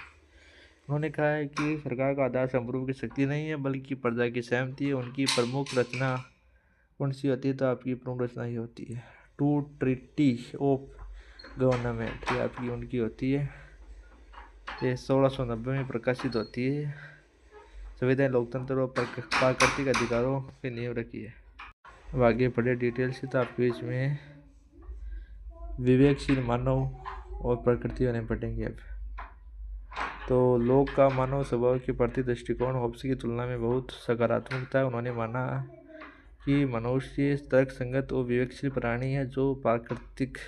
उन्होंने कहा है कि सरकार का आधार संप्रभु की शक्ति नहीं है बल्कि प्रजा की सहमति है। उनकी प्रमुख रचना कौन सी होती है, तो आपकी प्रमुख रचना ही होती है 2 ट्रीटी ऑफ गवर्नमेंट, ये आपकी उनकी होती है। ये 1690 में प्रकाशित होती है। संविधान लोकतंत्र और प्राकृतिक अधिकारों की नींव रखी है। अब आगे पढ़े डिटेल से, तो आपके बीच में विवेकशील मानव और प्रकृति वाले पढ़ेंगे। अब तो लोक का मानव स्वभाव के प्रति दृष्टिकोण होब्स की तुलना में बहुत सकारात्मक था। उन्होंने माना कि मनुष्य तर्कसंगत और विवेकशील प्राणी है जो प्राकृतिक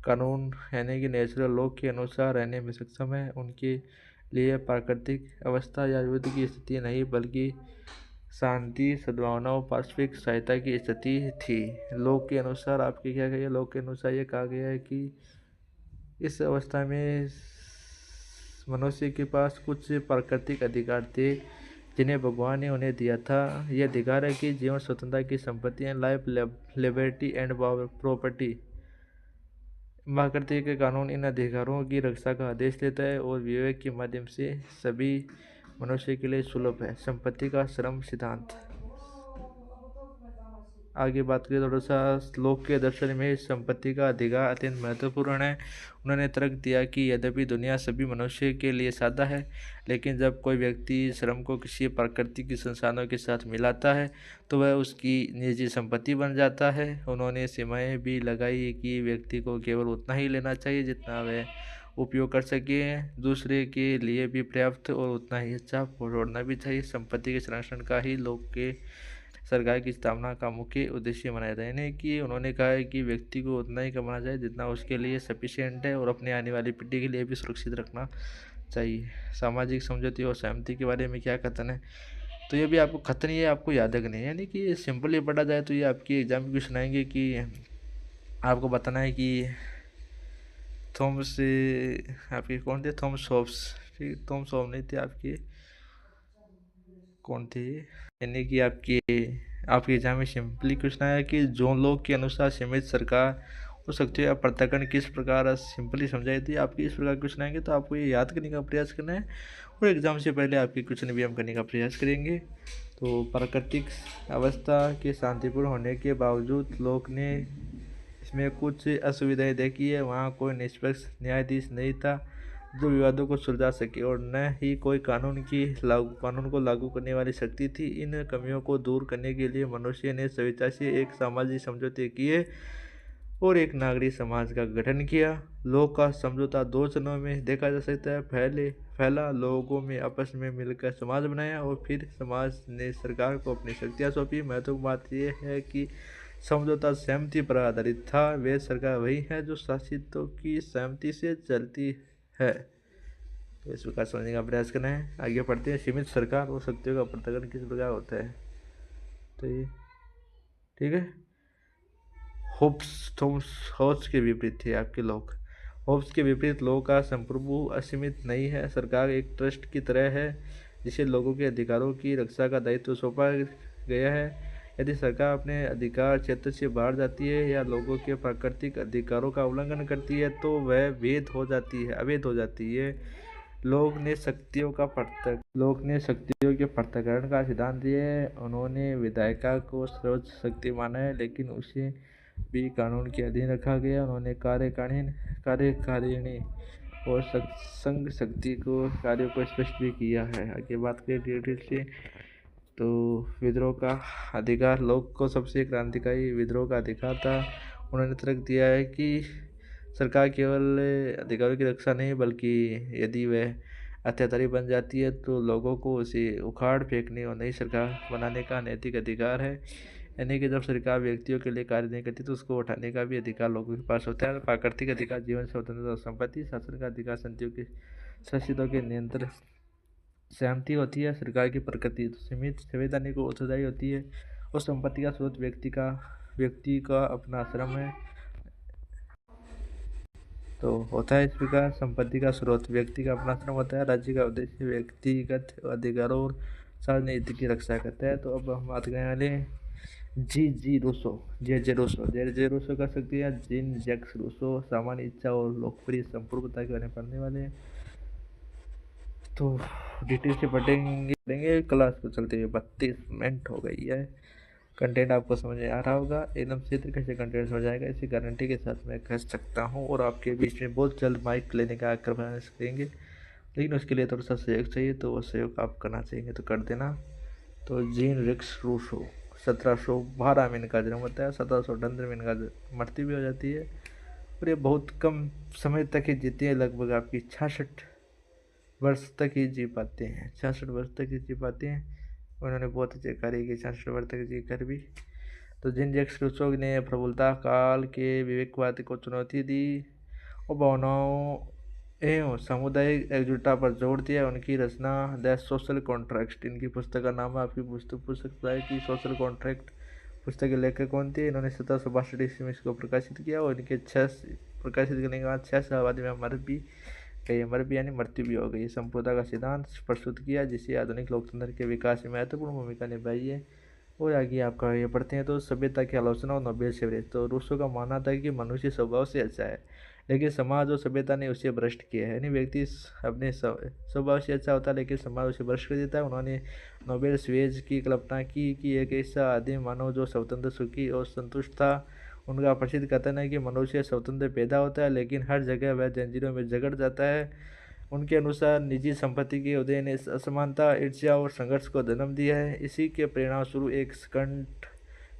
कानून यानी कि नेचुरल लॉ के अनुसार रहने में सक्षम है। उनके लिए प्राकृतिक अवस्था या युद्ध की स्थिति नहीं बल्कि शांति, सद्भावना और पारस्परिक सहायता की स्थिति थी। लॉ के अनुसार आपके क्या कहिए, लॉ के अनुसार ये कहा गया है कि इस अवस्था में मनुष्य के पास कुछ प्राकृतिक अधिकार थे जिन्हें भगवान ने उन्हें दिया था। यह अधिकार है कि जीवन, स्वतंत्रता की संपत्ति है, लाइफ, लिबर्टी एंड प्रॉपर्टी। प्राकृतिक कानून इन अधिकारों की रक्षा का आदेश देता है और विवेक के माध्यम से सभी मनुष्य के लिए सुलभ है। संपत्ति का श्रम सिद्धांत। आगे बात करें थोड़ा सा लोक के दर्शन में संपत्ति का अधिकार अत्यंत महत्वपूर्ण है। उन्होंने तर्क दिया कि यद्यपि दुनिया सभी मनुष्य के लिए सादा है, लेकिन जब कोई व्यक्ति श्रम को किसी प्राकृतिक संसाधनों के साथ मिलाता है तो वह उसकी निजी संपत्ति बन जाता है। उन्होंने सीमाएं भी लगाई कि व्यक्ति को केवल उतना ही लेना चाहिए जितना वह उपयोग कर सके, दूसरे के लिए भी पर्याप्त और उतना ही अच्छा छोड़ना भी चाहिए। संपत्ति के संरक्षण का ही लोक के सरकार की स्थापना का मुख्य उद्देश्य बनाया था। यानी कि उन्होंने कहा है कि व्यक्ति को उतना ही कमाना चाहिए जितना उसके लिए सफिशिएंट है और अपने आने वाली पीढ़ी के लिए भी सुरक्षित रखना चाहिए। सामाजिक समझौते और सहमति के बारे में क्या कथन है, तो ये भी आपको कथन ये आपको याद रखनी है। यानी कि सिंपली पढ़ा जाए तो ये आपकी एग्जाम में क्वेश्चन आएंगे कि आपको बताना है कि थॉमस आपके कौन थे, थॉमस हॉब्स। ठीक, थॉमस हॉब्स नहीं थे, आपके कौन थे, यानी कि आपके एग्जाम में सिंपली क्वेश्चन आया कि जॉन लॉक के अनुसार सीमित सरकार उस शक्तियों का पृथक्करण किस प्रकार सिंपली समझाई थी। आपके इस प्रकार क्वेश्चन आएंगे तो आपको ये याद करने का प्रयास करना है और एग्जाम से पहले आपके क्वेश्चन भी हम करने का प्रयास करेंगे। तो प्राकृतिक अवस्था के शांतिपूर्ण होने के बावजूद लोग ने इसमें कुछ असुविधाएं देखी है। वहाँ कोई निष्पक्ष न्यायाधीश नहीं था जो विवादों को सुलझा सके और न ही कोई कानून को लागू करने वाली शक्ति थी। इन कमियों को दूर करने के लिए मनुष्य ने स्वेच्छा से एक सामाजिक समझौते किए और एक नागरिक समाज का गठन किया। लोग का समझौता दो चरणों में देखा जा सकता है। पहला लोगों में आपस में मिलकर समाज बनाया और फिर समाज ने सरकार को अपनी शक्तियाँ सौंपी। महत्वपूर्ण बात यह है कि समझौता सहमति पर आधारित था। वे सरकार वही है जो शासितों की सहमति से चलती है। तो इस प्रकार समझने का प्रयास करना है। आगे पढ़ते हैं। सीमित सरकार और शक्तियों का पृथक्करण किस प्रकार होता है। तो ये ठीक है। होब्स के विपरीत थे आपके लोग। होब्स के विपरीत लोगों का संप्रभु असीमित नहीं है। सरकार एक ट्रस्ट की तरह है जिसे लोगों के अधिकारों की रक्षा का दायित्व सौंपा गया है। यदि सरकार अपने अधिकार क्षेत्र से बाहर जाती है या लोगों के प्राकृतिक अधिकारों का उल्लंघन करती है तो वह अवैध हो जाती है। लोग ने शक्तियों के पृथक्करण का सिद्धांत दिया है। उन्होंने विधायिका को सर्वोच्च शक्ति माना है लेकिन उसे भी कानून के अधीन रखा गया। उन्होंने कार्यकारिणी और संघ शक्ति को कार्यों को स्पष्ट भी किया है। आगे बात करें डिटेल से। तो विद्रोह का अधिकार लोग को सबसे क्रांतिकारी विद्रोह का अधिकार था। उन्होंने तर्क दिया है कि सरकार केवल अधिकारों की रक्षा नहीं बल्कि यदि वह अत्याचारी बन जाती है तो लोगों को उसे उखाड़ फेंकने और नई सरकार बनाने का नैतिक अधिकार है। यानी कि जब सरकार व्यक्तियों के लिए कार्य नहीं करती तो उसको उठाने का भी अधिकार लोगों के पास होता है। प्राकृतिक अधिकार जीवन स्वतंत्रता और संपत्ति। शासन का अधिकार शासितों के नियंत्रण सहमति होती है। सरकार की प्रकृति सीमित संवैधानिक और उत्तरदायी होती है और संपत्ति का स्रोत व्यक्ति का अपना श्रम है। तो होता है इस प्रकार। संपत्ति का स्रोत व्यक्ति का अपना श्रम होता है। राज्य का उद्देश्य व्यक्तिगत अधिकारों और सार्वजनिक हित की रक्षा करता है। तो अब हम बात करने वाले जे रूसो का सकते हैं जीन जैक्स रूसो सामान्य इच्छा और लोकप्रिय संप्रभुता के बारे में पढ़ने वाले हैं। तो डिटेल से पढ़ेंगे। क्लास को चलते हुए 32 मिनट हो गई है। कंटेंट आपको समझ में आ रहा होगा। एकदम से तरीके से कंटेंट समझ आएगा इसी गारंटी के साथ मैं कह सकता हूँ। और आपके बीच में बहुत जल्द माइक लेने का प्रयास करेंगे लेकिन उसके लिए थोड़ा सा सहयोग चाहिए तो वो सहयोग आप करना चाहिए तो कर देना। तो जीन जैक्स रूसो 1712 में इनका जन्म होता है। 1778 में इनका मृत्यु भी हो जाती है और ये बहुत कम समय तक ही जीते हैं। लगभग आपकी 66 वर्ष तक ही जी पाते हैं। 66 वर्ष तक ही जी पाते हैं। उन्होंने बहुत अच्छे कार्य किए 66 वर्ष तक जी कर भी। तो जीन जैक्स रूसो ने प्रबुद्धता काल के विवेकवाद को चुनौती दी और भावनाओं एवं सामुदायिक एकजुटता पर जोर दिया। उनकी रचना द सोशल कॉन्ट्रैक्ट इनकी पुस्तक का नाम है। आपकी पुस्तक पूछ सकता है कि सोशल कॉन्ट्रैक्ट पुस्तक के लेखक कौन थे। इन्होंने 1762 ईस्वी में इसको प्रकाशित किया और इनके प्रकाशित करने के बाद 6 साल बाद में मर भी यानी मृत्यु भी हो गई। संप्रभुता का सिद्धांत प्रस्तुत किया जिसे आधुनिक लोकतंत्र के विकास में महत्वपूर्ण भूमिका निभाई है। और आगे आपका ये पढ़ते हैं। तो सभ्यता की आलोचना और नोबेल सेवरेज। तो रूसो का मानना था कि मनुष्य स्वभाव से अच्छा है लेकिन समाज और सभ्यता ने उसे भ्रष्ट किया है। यानी व्यक्ति अपने स्वभाव से अच्छा होता है लेकिन समाज उसे भ्रष्ट कर देता है। उन्होंने नोबेल सेवरेज की कल्पना की कि एक ऐसा आदिम मानव जो स्वतंत्र सुखी और संतुष्ट था। उनका प्रसिद्ध कथन है कि मनुष्य स्वतंत्र पैदा होता है लेकिन हर जगह वह जंजीरों में जकड़ जाता है। उनके अनुसार निजी संपत्ति के उदय ने असमानता ईर्ष्या और संघर्ष को जन्म दिया है। इसी के परिणाम स्वरूप एक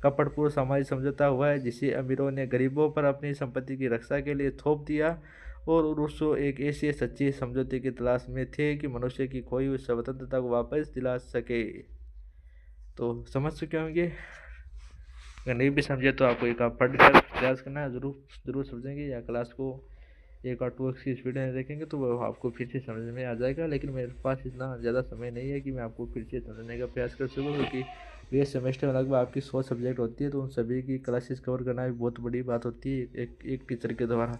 कपटपूर्ण सामाजिक समझौता हुआ है जिसे अमीरों ने गरीबों पर अपनी संपत्ति की रक्षा के लिए थोप दिया। और रूसो एक ऐसे सच्चे समझौते की तलाश में थे कि मनुष्य की खोई हुई स्वतंत्रता को वापस दिला सके। तो समझ चुके होंगे। अगर नहीं भी समझे तो आपको एक आप पढ़ कर प्रयास करना है। ज़रूर समझेंगे या क्लास को एक और 2x की स्पीड में देखेंगे तो वो आपको फिर से समझ में आ जाएगा। लेकिन मेरे पास इतना ज़्यादा समय नहीं है कि मैं आपको फिर से समझने का प्रयास कर सकूँ क्योंकि ये सेमेस्टर में लगभग आपकी 100 सब्जेक्ट होती है तो उन सभी की क्लासेस कवर करना भी बहुत बड़ी बात होती है एक टीचर के द्वारा।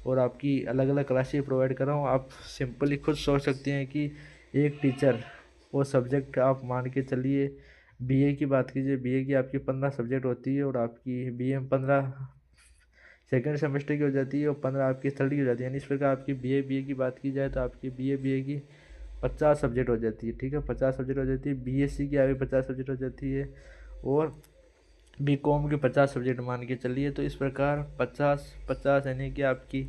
और आपकी अलग अलग क्लासेस प्रोवाइड कर रहा हूँ। आप सिंपली खुद सोच सकते हैं कि एक टीचर वो सब्जेक्ट आप मान के चलिए। बीए की बात कीजिए। बीए की आपकी 15 सब्जेक्ट होती है और आपकी बीए में 15 सेकेंड सेमेस्टर की हो जाती है और 15 आपकी थर्ड की हो जाती है। यानी इस प्रकार आपकी बीए की बात की जाए तो आपकी बीए की 50 सब्जेक्ट हो जाती है। ठीक है, 50 सब्जेक्ट हो जाती है। बीएससी की आगे 50 सब्जेक्ट हो जाती है और बीकॉम के 50 सब्जेक्ट मान के चलिए। तो इस प्रकार 50 यानी कि आपकी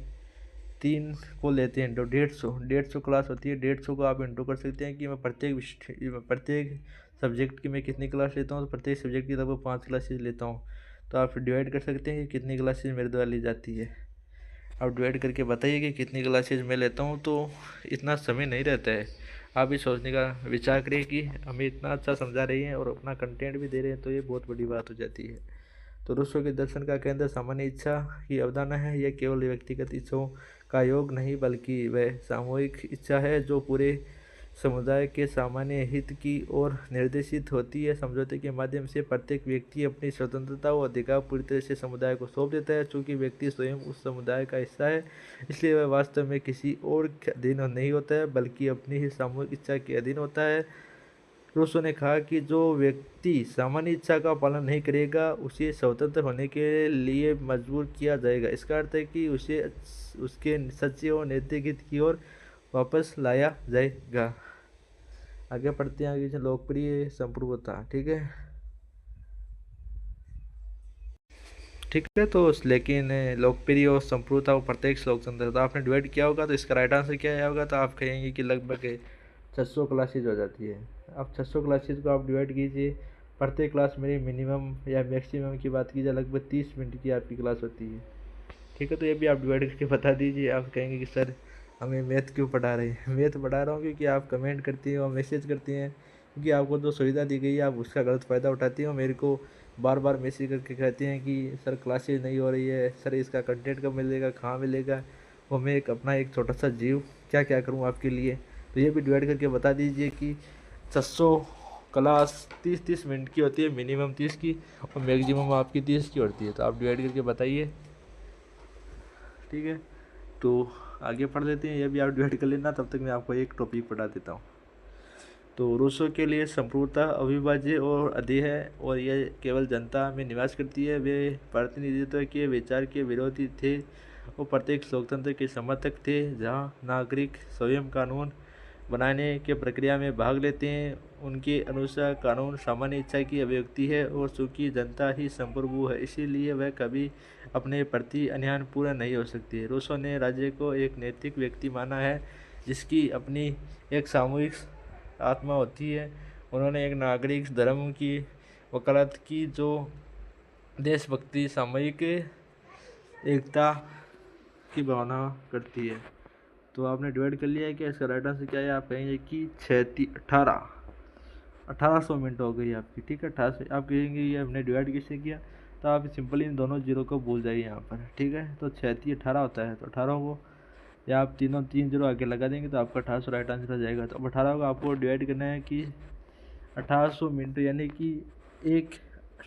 3 को लेते हैं तो 150 क्लास होती है। 150 को आप इंटू कर सकते हैं कि मैं प्रत्येक सब्जेक्ट की मैं कितनी क्लास लेता हूँ। तो प्रत्येक सब्जेक्ट की लगभग 5 क्लासेज लेता हूँ। तो आप डिवाइड कर सकते हैं कि कितनी क्लासेज मेरे द्वारा ली जाती है। आप डिवाइड करके बताइए कि कितनी क्लासेज मैं लेता हूँ। तो इतना समय नहीं रहता है। आप भी सोचने का विचार करिए कि हमें इतना अच्छा समझा रही हैं और अपना कंटेंट भी दे रहे हैं, तो ये बहुत बड़ी बात हो जाती है। तो रूसो के दर्शन का केंद्र सामान्य इच्छा की अवधारणा है। यह केवल व्यक्तिगत इच्छाओं का योग नहीं बल्कि वह सामूहिक इच्छा है जो पूरे समुदाय के सामान्य हित की ओर निर्देशित होती है। समझौते के माध्यम से प्रत्येक व्यक्ति अपनी स्वतंत्रता और अधिकार पूरी तरह से समुदाय को सौंप देता है। चूँकि व्यक्ति स्वयं उस समुदाय का हिस्सा है, इसलिए वह वास्तव में किसी और के अधीन नहीं होता है बल्कि अपनी ही सामूहिक इच्छा के अधीन होता है। रूसो ने कहा कि जो व्यक्ति सामान्य इच्छा का पालन नहीं करेगा उसे स्वतंत्र होने के लिए मजबूर किया जाएगा। इसका अर्थ है कि उसे उसके सच्चे और नैतिक हित की ओर वापस लाया जाएगा। आगे पढ़ते हैं। आगे लोकप्रिय संप्रभुता। ठीक है, तो लेकिन लोकप्रिय और संप्रभुता को प्रत्येक श्लोक संदर्भ तो आपने डिवाइड किया होगा, तो इसका राइट आंसर क्या आया होगा। तो आप कहेंगे कि लगभग 600 क्लासेज हो जाती है। अब 600 क्लासेज को आप डिवाइड कीजिए। प्रत्येक क्लास मेरी मिनिमम या मैक्सिमम की बात की जाए लगभग 30 मिनट की आपकी क्लास होती है। ठीक है, तो ये भी आप डिवाइड करके बता दीजिए। आप कहेंगे कि सर हमें मैथ क्यों पढ़ा रहे हैं। मैथ पढ़ा रहा हूँ क्योंकि आप कमेंट करती हैं और मैसेज करती हैं, क्योंकि आपको जो सुविधा दी गई है आप उसका गलत फ़ायदा उठाती हैं और मेरे को बार बार मैसेज करके कहते हैं कि सर क्लासेज नहीं हो रही है, सर इसका कंटेंट कब मिलेगा, कहाँ मिलेगा। वो मैं अपना एक छोटा सा जीव क्या क्या करूँ आपके लिए। तो ये भी डिवाइड करके बता दीजिए कि 600 क्लास 30 मिनट की होती है, मिनिमम 30 की और मैक्सिमम आपकी 30 की होती है। तो आप डिवाइड करके बताइए। ठीक है, तो आगे पढ़ लेते हैं। ये भी आप डिवाइड कर लेना, तब तक मैं आपको एक टॉपिक पढ़ा देता हूँ। तो रूसो के लिए संप्रभुता अविभाज्य और अधेय है और यह केवल जनता में निवास करती है। वे प्रतिनिधित्व के विचार के विरोधी थे और प्रत्येक लोकतंत्र के समर्थक थे जहाँ नागरिक स्वयं कानून बनाने के प्रक्रिया में भाग लेते हैं। उनके अनुसार कानून सामान्य इच्छा की अभिव्यक्ति है और चूँकि जनता ही संप्रभु है इसीलिए वह कभी अपने प्रति अन्याय पूर्ण नहीं हो सकती है। रूसो ने राज्य को एक नैतिक व्यक्ति माना है जिसकी अपनी एक सामूहिक आत्मा होती है। उन्होंने एक नागरिक धर्म की वकालत की जो देशभक्ति सामूहिक एकता की भावना करती है। तो आपने डिवाइड कर लिया है कि इसका राइट आंसर क्या है। आप कहेंगे कि 1800 मिनट हो गई आपकी। ठीक है, 1800 आप कहेंगे ये हमने डिवाइड किससे किया। तो आप सिंपली इन दोनों जीरो को भूल जाइए यहाँ पर। ठीक है, तो 18 होता है, तो 18 को या आप तीन जीरो आगे लगा देंगे तो आपका 1800 राइट आंसर हो जाएगा। तो अब 18 को आपको डिवाइड करना है कि 1800 मिनट यानी कि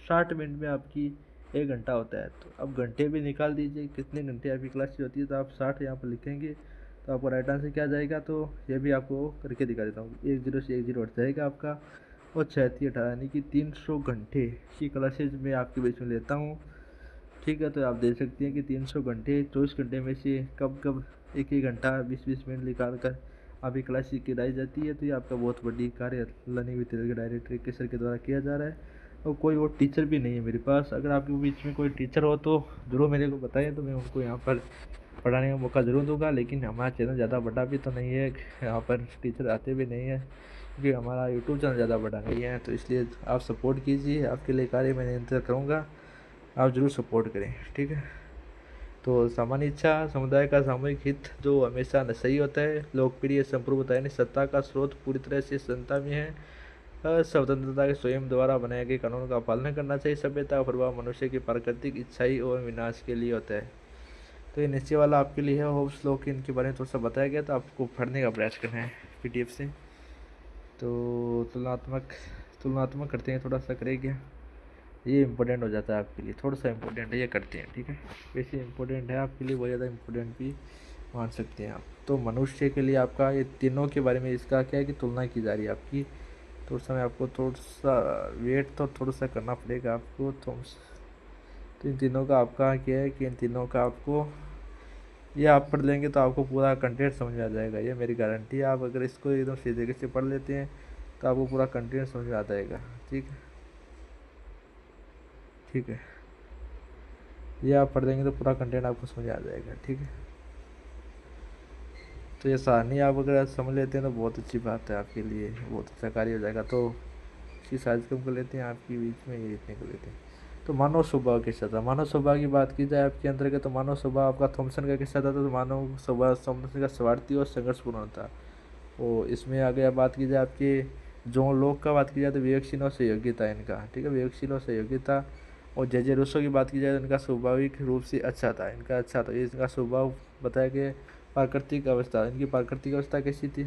60 मिनट में आपकी 1 घंटा होता है। तो अब घंटे भी निकाल दीजिए कितने घंटे आपकी क्लास होती है। तो आप 60 यहाँ पर लिखेंगे तो आपको राइट आंसर क्या जाएगा। तो ये भी आपको करके दिखा देता हूँ। 10 से 1 0 हट जाएगा आपका और 36 यानी कि 300 घंटे की क्लासेज मैं आपके बीच में लेता हूँ। ठीक है, तो आप देख सकते हैं कि 300 घंटे 24 घंटे में से कब कब एक घंटा 20 मिनट निकाल कर आपकी क्लासेज कराई जाती है। तो ये आपका बहुत बड़ी कार्य लर्निंग विद डायरेक्टर के सर के द्वारा किया जा रहा है और कोई वो टीचर भी नहीं है मेरे पास। अगर आपके बीच में कोई टीचर हो तो ज़रूर मेरे को बताएं, तो मैं उनको यहाँ पर पढ़ाने का मौका ज़रूर दूंगा। लेकिन हमारा चैनल ज़्यादा बड़ा भी तो नहीं है, यहाँ पर टीचर आते भी नहीं है क्योंकि हमारा यूट्यूब चैनल ज़्यादा बड़ा नहीं है। तो इसलिए आप सपोर्ट कीजिए, आपके लिए कार्य मैं निरंतर करूँगा, आप ज़रूर सपोर्ट करें। ठीक है, तो सामान्य इच्छा समुदाय का सामूहिक हित जो हमेशा सही होता है। लोकप्रिय संप्रभुता यानी सत्ता का स्रोत पूरी तरह से जनता में है। स्वतंत्रता के स्वयं द्वारा बनाए गए कानून का पालन करना चाहिए। सभ्यता का प्रभाव मनुष्य की प्राकृतिक इच्छाई और विनाश के लिए होता है। तो ये नीचे वाला आपके लिए है। होप्स श्लोक इनके बारे में थोड़ा सा बताया गया, तो आपको पढ़ने का प्रयास करना है PDF से। तो तुलनात्मक करते हैं, थोड़ा सा करेंगे। ये इम्पोर्टेंट हो जाता है आपके लिए, थोड़ा सा इम्पोर्टेंट है, ये करते हैं। ठीक है, वैसे इम्पोर्टेंट है आपके लिए, बहुत ज़्यादा इम्पोर्टेंट भी मान सकते हैं आप। तो मनुष्य के लिए आपका ये तीनों के बारे में इसका क्या है कि तुलना की जा रही है आपकी। तो उस समय आपको थोड़ा सा वेट तो थोड़ा सा करना पड़ेगा आपको। तो इन तीनों का आपका क्या है कि इन तीनों का आपको ये आप पढ़ लेंगे तो आपको पूरा कंटेंट समझ में आ जाएगा, ये मेरी गारंटी है। आप अगर इसको एकदम सीधे तरीके से पढ़ लेते हैं तो आपको पूरा कंटेंट समझ में आ जाएगा। ठीक है, ठीक है, ये आप पढ़ लेंगे तो पूरा कंटेंट आपको समझ आ जाएगा। ठीक है, तो ये सारणी आप अगर समझ लेते हैं तो बहुत अच्छी बात है, आपके लिए बहुत अच्छा कार्य हो जाएगा। तो इसकी साइज कम कर लेते हैं, आपकी बीच में ये इतने कर लेते हैं। तो मानव स्वभाव किस्सा था। मानव स्वभाव की बात की जाए आपके अंतर्गत तो मानव स्वभाव आपका थॉमसन का किस्सा था। तो मानव स्वभाव थॉमसन का स्वार्थी और संघर्षपूर्ण था। और इसमें आगे बात की जाए आपके जॉन लॉक का बात की जाए तो विवेकशील और सहयोगी था इनका। ठीक है, विवेकशील और सहयोगी था। और जे रूसो की बात की जाए तो इनका स्वाभाविक रूप से अच्छा था, इनका अच्छा था। इनका स्वभाव बताया कि प्राकृतिक अवस्था, इनकी प्राकृतिक अवस्था कैसी थी?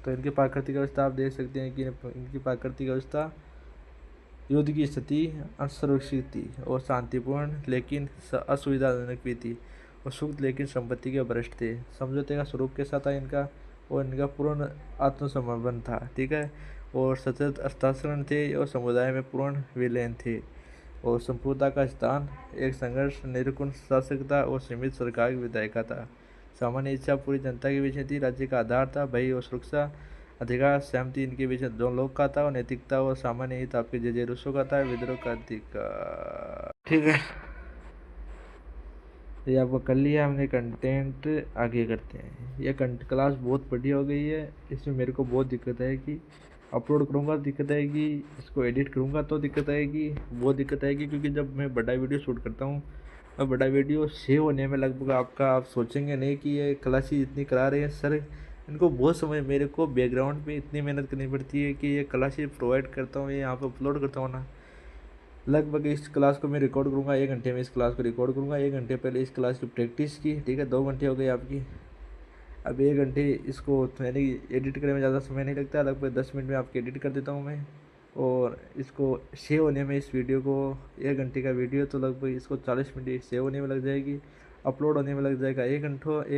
तो इनकी प्राकृतिक अवस्था आप देख सकते हैं कि इनकी प्राकृतिक अवस्था युद्ध की स्थिति असुरक्षित थी और शांतिपूर्ण लेकिन असुविधाजनक भी थी, और सुख लेकिन संपत्ति के भ्रष्ट थे। समझौते का स्वरूप कैसा था इनका? और इनका पूर्ण आत्मसमर्पण था। ठीक है, और सतत हस्ताक्षरण थे और समुदाय में पूर्ण विलयन थे। और संपूर्णता का स्थान एक संघर्ष निरकुश शासकता और सीमित सरकार की विधायिका था। सामान्य इच्छा पूरी जनता के बीच थी। राज्य का आधार था भय और सुरक्षा, अधिकार सहमति इनके बीच दोनों लोग का था। और नैतिकता और सामान्य हित आपके जे रूसो का था। विद्रोह का अधिकार। ठीक है, ये आपको कर लिया हमने कंटेंट। आगे करते हैं। ये क्लास बहुत बढ़िया हो गई है। इसमें मेरे को बहुत दिक्कत है कि अपलोड करूँगा दिक्कत आएगी, इसको एडिट करूँगा तो दिक्कत आएगी, बहुत दिक्कत आएगी। क्योंकि जब मैं बड़ा वीडियो शूट करता हूँ और बड़ा वीडियो सेव होने में लगभग आपका, आप सोचेंगे नहीं कि ये क्लासेस इतनी करा रहे हैं सर, इनको बहुत समय, मेरे को बैकग्राउंड में इतनी मेहनत करनी पड़ती है कि ये क्लासेस प्रोवाइड करता हूँ, ये यहाँ पर अपलोड करता हूँ ना। लगभग इस क्लास को मैं रिकॉर्ड करूँगा 1 घंटे में, इस क्लास को रिकॉर्ड करूँगा 1 घंटे पहले इस क्लास की प्रैक्टिस की। ठीक है, 2 घंटे हो गए आपकी। अब 1 घंटे इसको मैंने एडिट करने में ज़्यादा समय नहीं लगता, लगभग 10 मिनट में आपकी एडिट कर देता हूँ मैं। और इसको सेव होने में, इस वीडियो को 1 घंटे का वीडियो तो लगभग इसको 40 मिनट सेव होने में लग जाएगी। अपलोड होने में लग जाएगा 1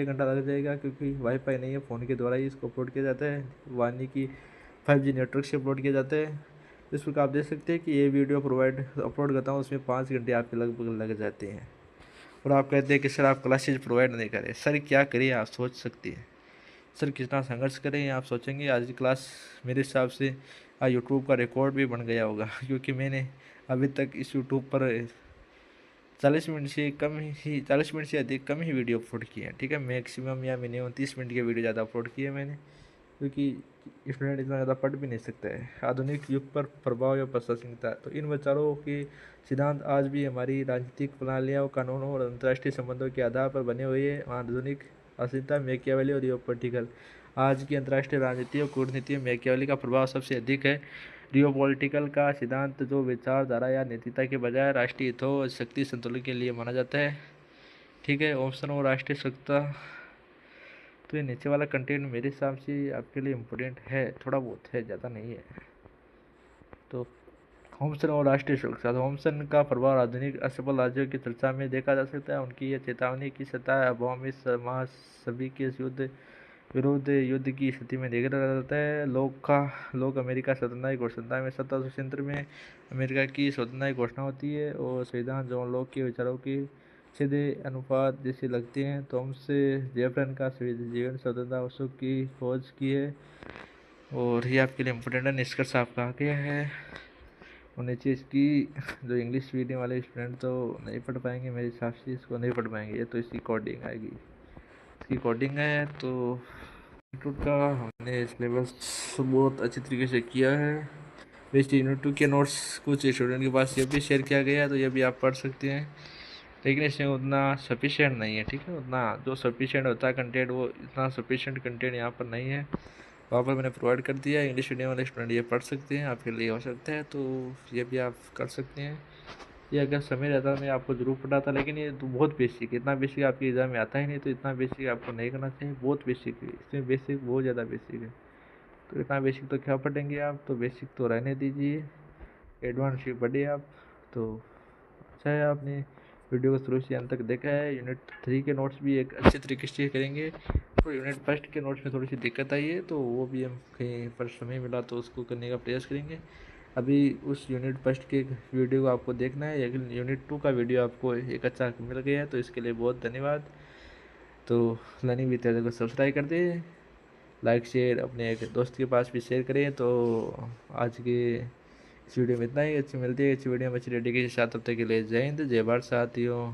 घंटा लग जाएगा, क्योंकि वाईफाई नहीं है, फ़ोन के द्वारा ही इसको अपलोड किया जाता है, वानी की 5G नेटवर्क से अपलोड किया जाता है। इस प्रकार आप देख सकते हैं कि ये वीडियो अपलोड करता हूँ, उसमें 5 घंटे आपके लगभग लग जाते हैं। और आप कहते हैं कि सर आप क्लासेज प्रोवाइड नहीं करें। सर क्या करिए, आप सोच सकती हैं सर कितना संघर्ष करें। आप सोचेंगे आज की क्लास मेरे हिसाब से यूट्यूब का रिकॉर्ड भी बन गया होगा, क्योंकि मैंने अभी तक इस यूट्यूब पर 40 मिनट से कम ही, 40 मिनट से अधिक कम ही वीडियो अपलोड किए हैं। ठीक है, मैक्सिमम या मिनिमम 30 मिनट के वीडियो ज़्यादा अपलोड किए मैंने, क्योंकि स्टूडेंट इतना ज़्यादा पढ़ भी नहीं सकता है। आधुनिक युग पर प्रभाव या प्रशासनिकता, तो इन विचारों के सिद्धांत आज भी हमारी राजनीतिक प्रणालियों, कानूनों और अंतर्राष्ट्रीय संबंधों के आधार पर बने हुए हैं। आधुनिक असिंता मैकियावेली और जियोपॉलिटिकल, आज की अंतर्राष्ट्रीय राजनीति और कूटनीति में मैकियावेली का प्रभाव सबसे अधिक है। जियोपॉलिटिकल का सिद्धांत जो विचारधारा या नैतिकता के बजाय राष्ट्रीय हितों और शक्ति संतुलन के लिए माना जाता है। ठीक है, ऑप्शन और राष्ट्रीय सुरक्षा, तो ये नीचे वाला कंटेंट मेरे हिसाब से आपके लिए इम्पोर्टेंट है, थोड़ा बहुत है, ज़्यादा नहीं है। तो थॉमसन और राष्ट्रीय सुरक्षा, थॉमसन का प्रभाव आधुनिक असफल राज्यों की चर्चा में देखा जा सकता है। उनकी यह चेतावनी की सतह अवामी समाज सभी के विरुद्ध युद्ध की स्थिति में देखा जाता है। लोग अमेरिका स्वतंत्रता की घोषणा में 1700 में अमेरिका की स्वतंत्रता की घोषणा होती है, और संविधान जॉन लॉक के विचारों की सीधे अनुपात जैसे लगते हैं। थॉमस जेफरसन का जीवन स्वतंत्रता उत्सव की खोज की है, और ये आपके लिए इम्पोर्टेंट है। निष्कर्ष आपका आ गया है। और नीचे इसकी जो इंग्लिश मीडियम वाले स्टूडेंट तो नहीं पढ़ पाएंगे मेरे हिसाब से, इसको नहीं पढ़ पाएंगे, ये तो इसकी कोडिंग आएगी, इसकी कोडिंग है। तो यूनिट का हमने सिलेबस बहुत अच्छी तरीके से किया है। वैसे यूनिट 2 के नोट्स कुछ स्टूडेंट के पास ये भी शेयर किया गया है, तो ये भी आप पढ़ सकते हैं, लेकिन इसमें उतना सफिशिएंट नहीं है। ठीक है, उतना जो सफिशिएंट होता है कंटेंट, वो इतना सफिशिएंट कंटेंट यहाँ पर नहीं है, वहाँ पर मैंने प्रोवाइड कर दिया है। इंग्लिश मीडियम वाले स्टूडेंट ये पढ़ सकते हैं, आपके लिए हो सकता है, तो ये भी आप कर सकते हैं। ये अगर समय रहता मैं आपको ज़रूर पढ़ाता, लेकिन ये तो बहुत बेसिक है, इतना बेसिक आपके एग्ज़ाम में आता ही नहीं, तो इतना बेसिक आपको नहीं करना चाहिए, बहुत बेसिक है, इसमें बेसिक बहुत ज़्यादा बेसिक है। तो इतना बेसिक तो क्या पढ़ेंगे आप, तो बेसिक तो रहने दीजिए, एडवांस ही पढ़िए आप। तो अच्छा है आपने वीडियो को शुरू से अंत तक देखा है। यूनिट 3 के नोट्स भी एक अच्छे तरीके से करेंगे, तो यूनिट फर्स्ट के नोट्स में थोड़ी सी दिक्कत आई है, तो वो भी हम कहीं पर समय मिला तो उसको करने का प्रयास करेंगे। अभी उस यूनिट फर्स्ट के वीडियो को आपको देखना है, लेकिन यूनिट 2 का वीडियो आपको एक अच्छा मिल गया है, तो इसके लिए बहुत धन्यवाद। तो लर्निंग विद को सब्सक्राइब कर दें, लाइक शेयर अपने एक दोस्त के पास भी शेयर करें। तो आज के इस वीडियो में इतना ही। अच्छी मिलती है अच्छी वीडियो में अच्छी रेडी के साथ, तब तक के लिए जय हिंद जय भारत साथियों।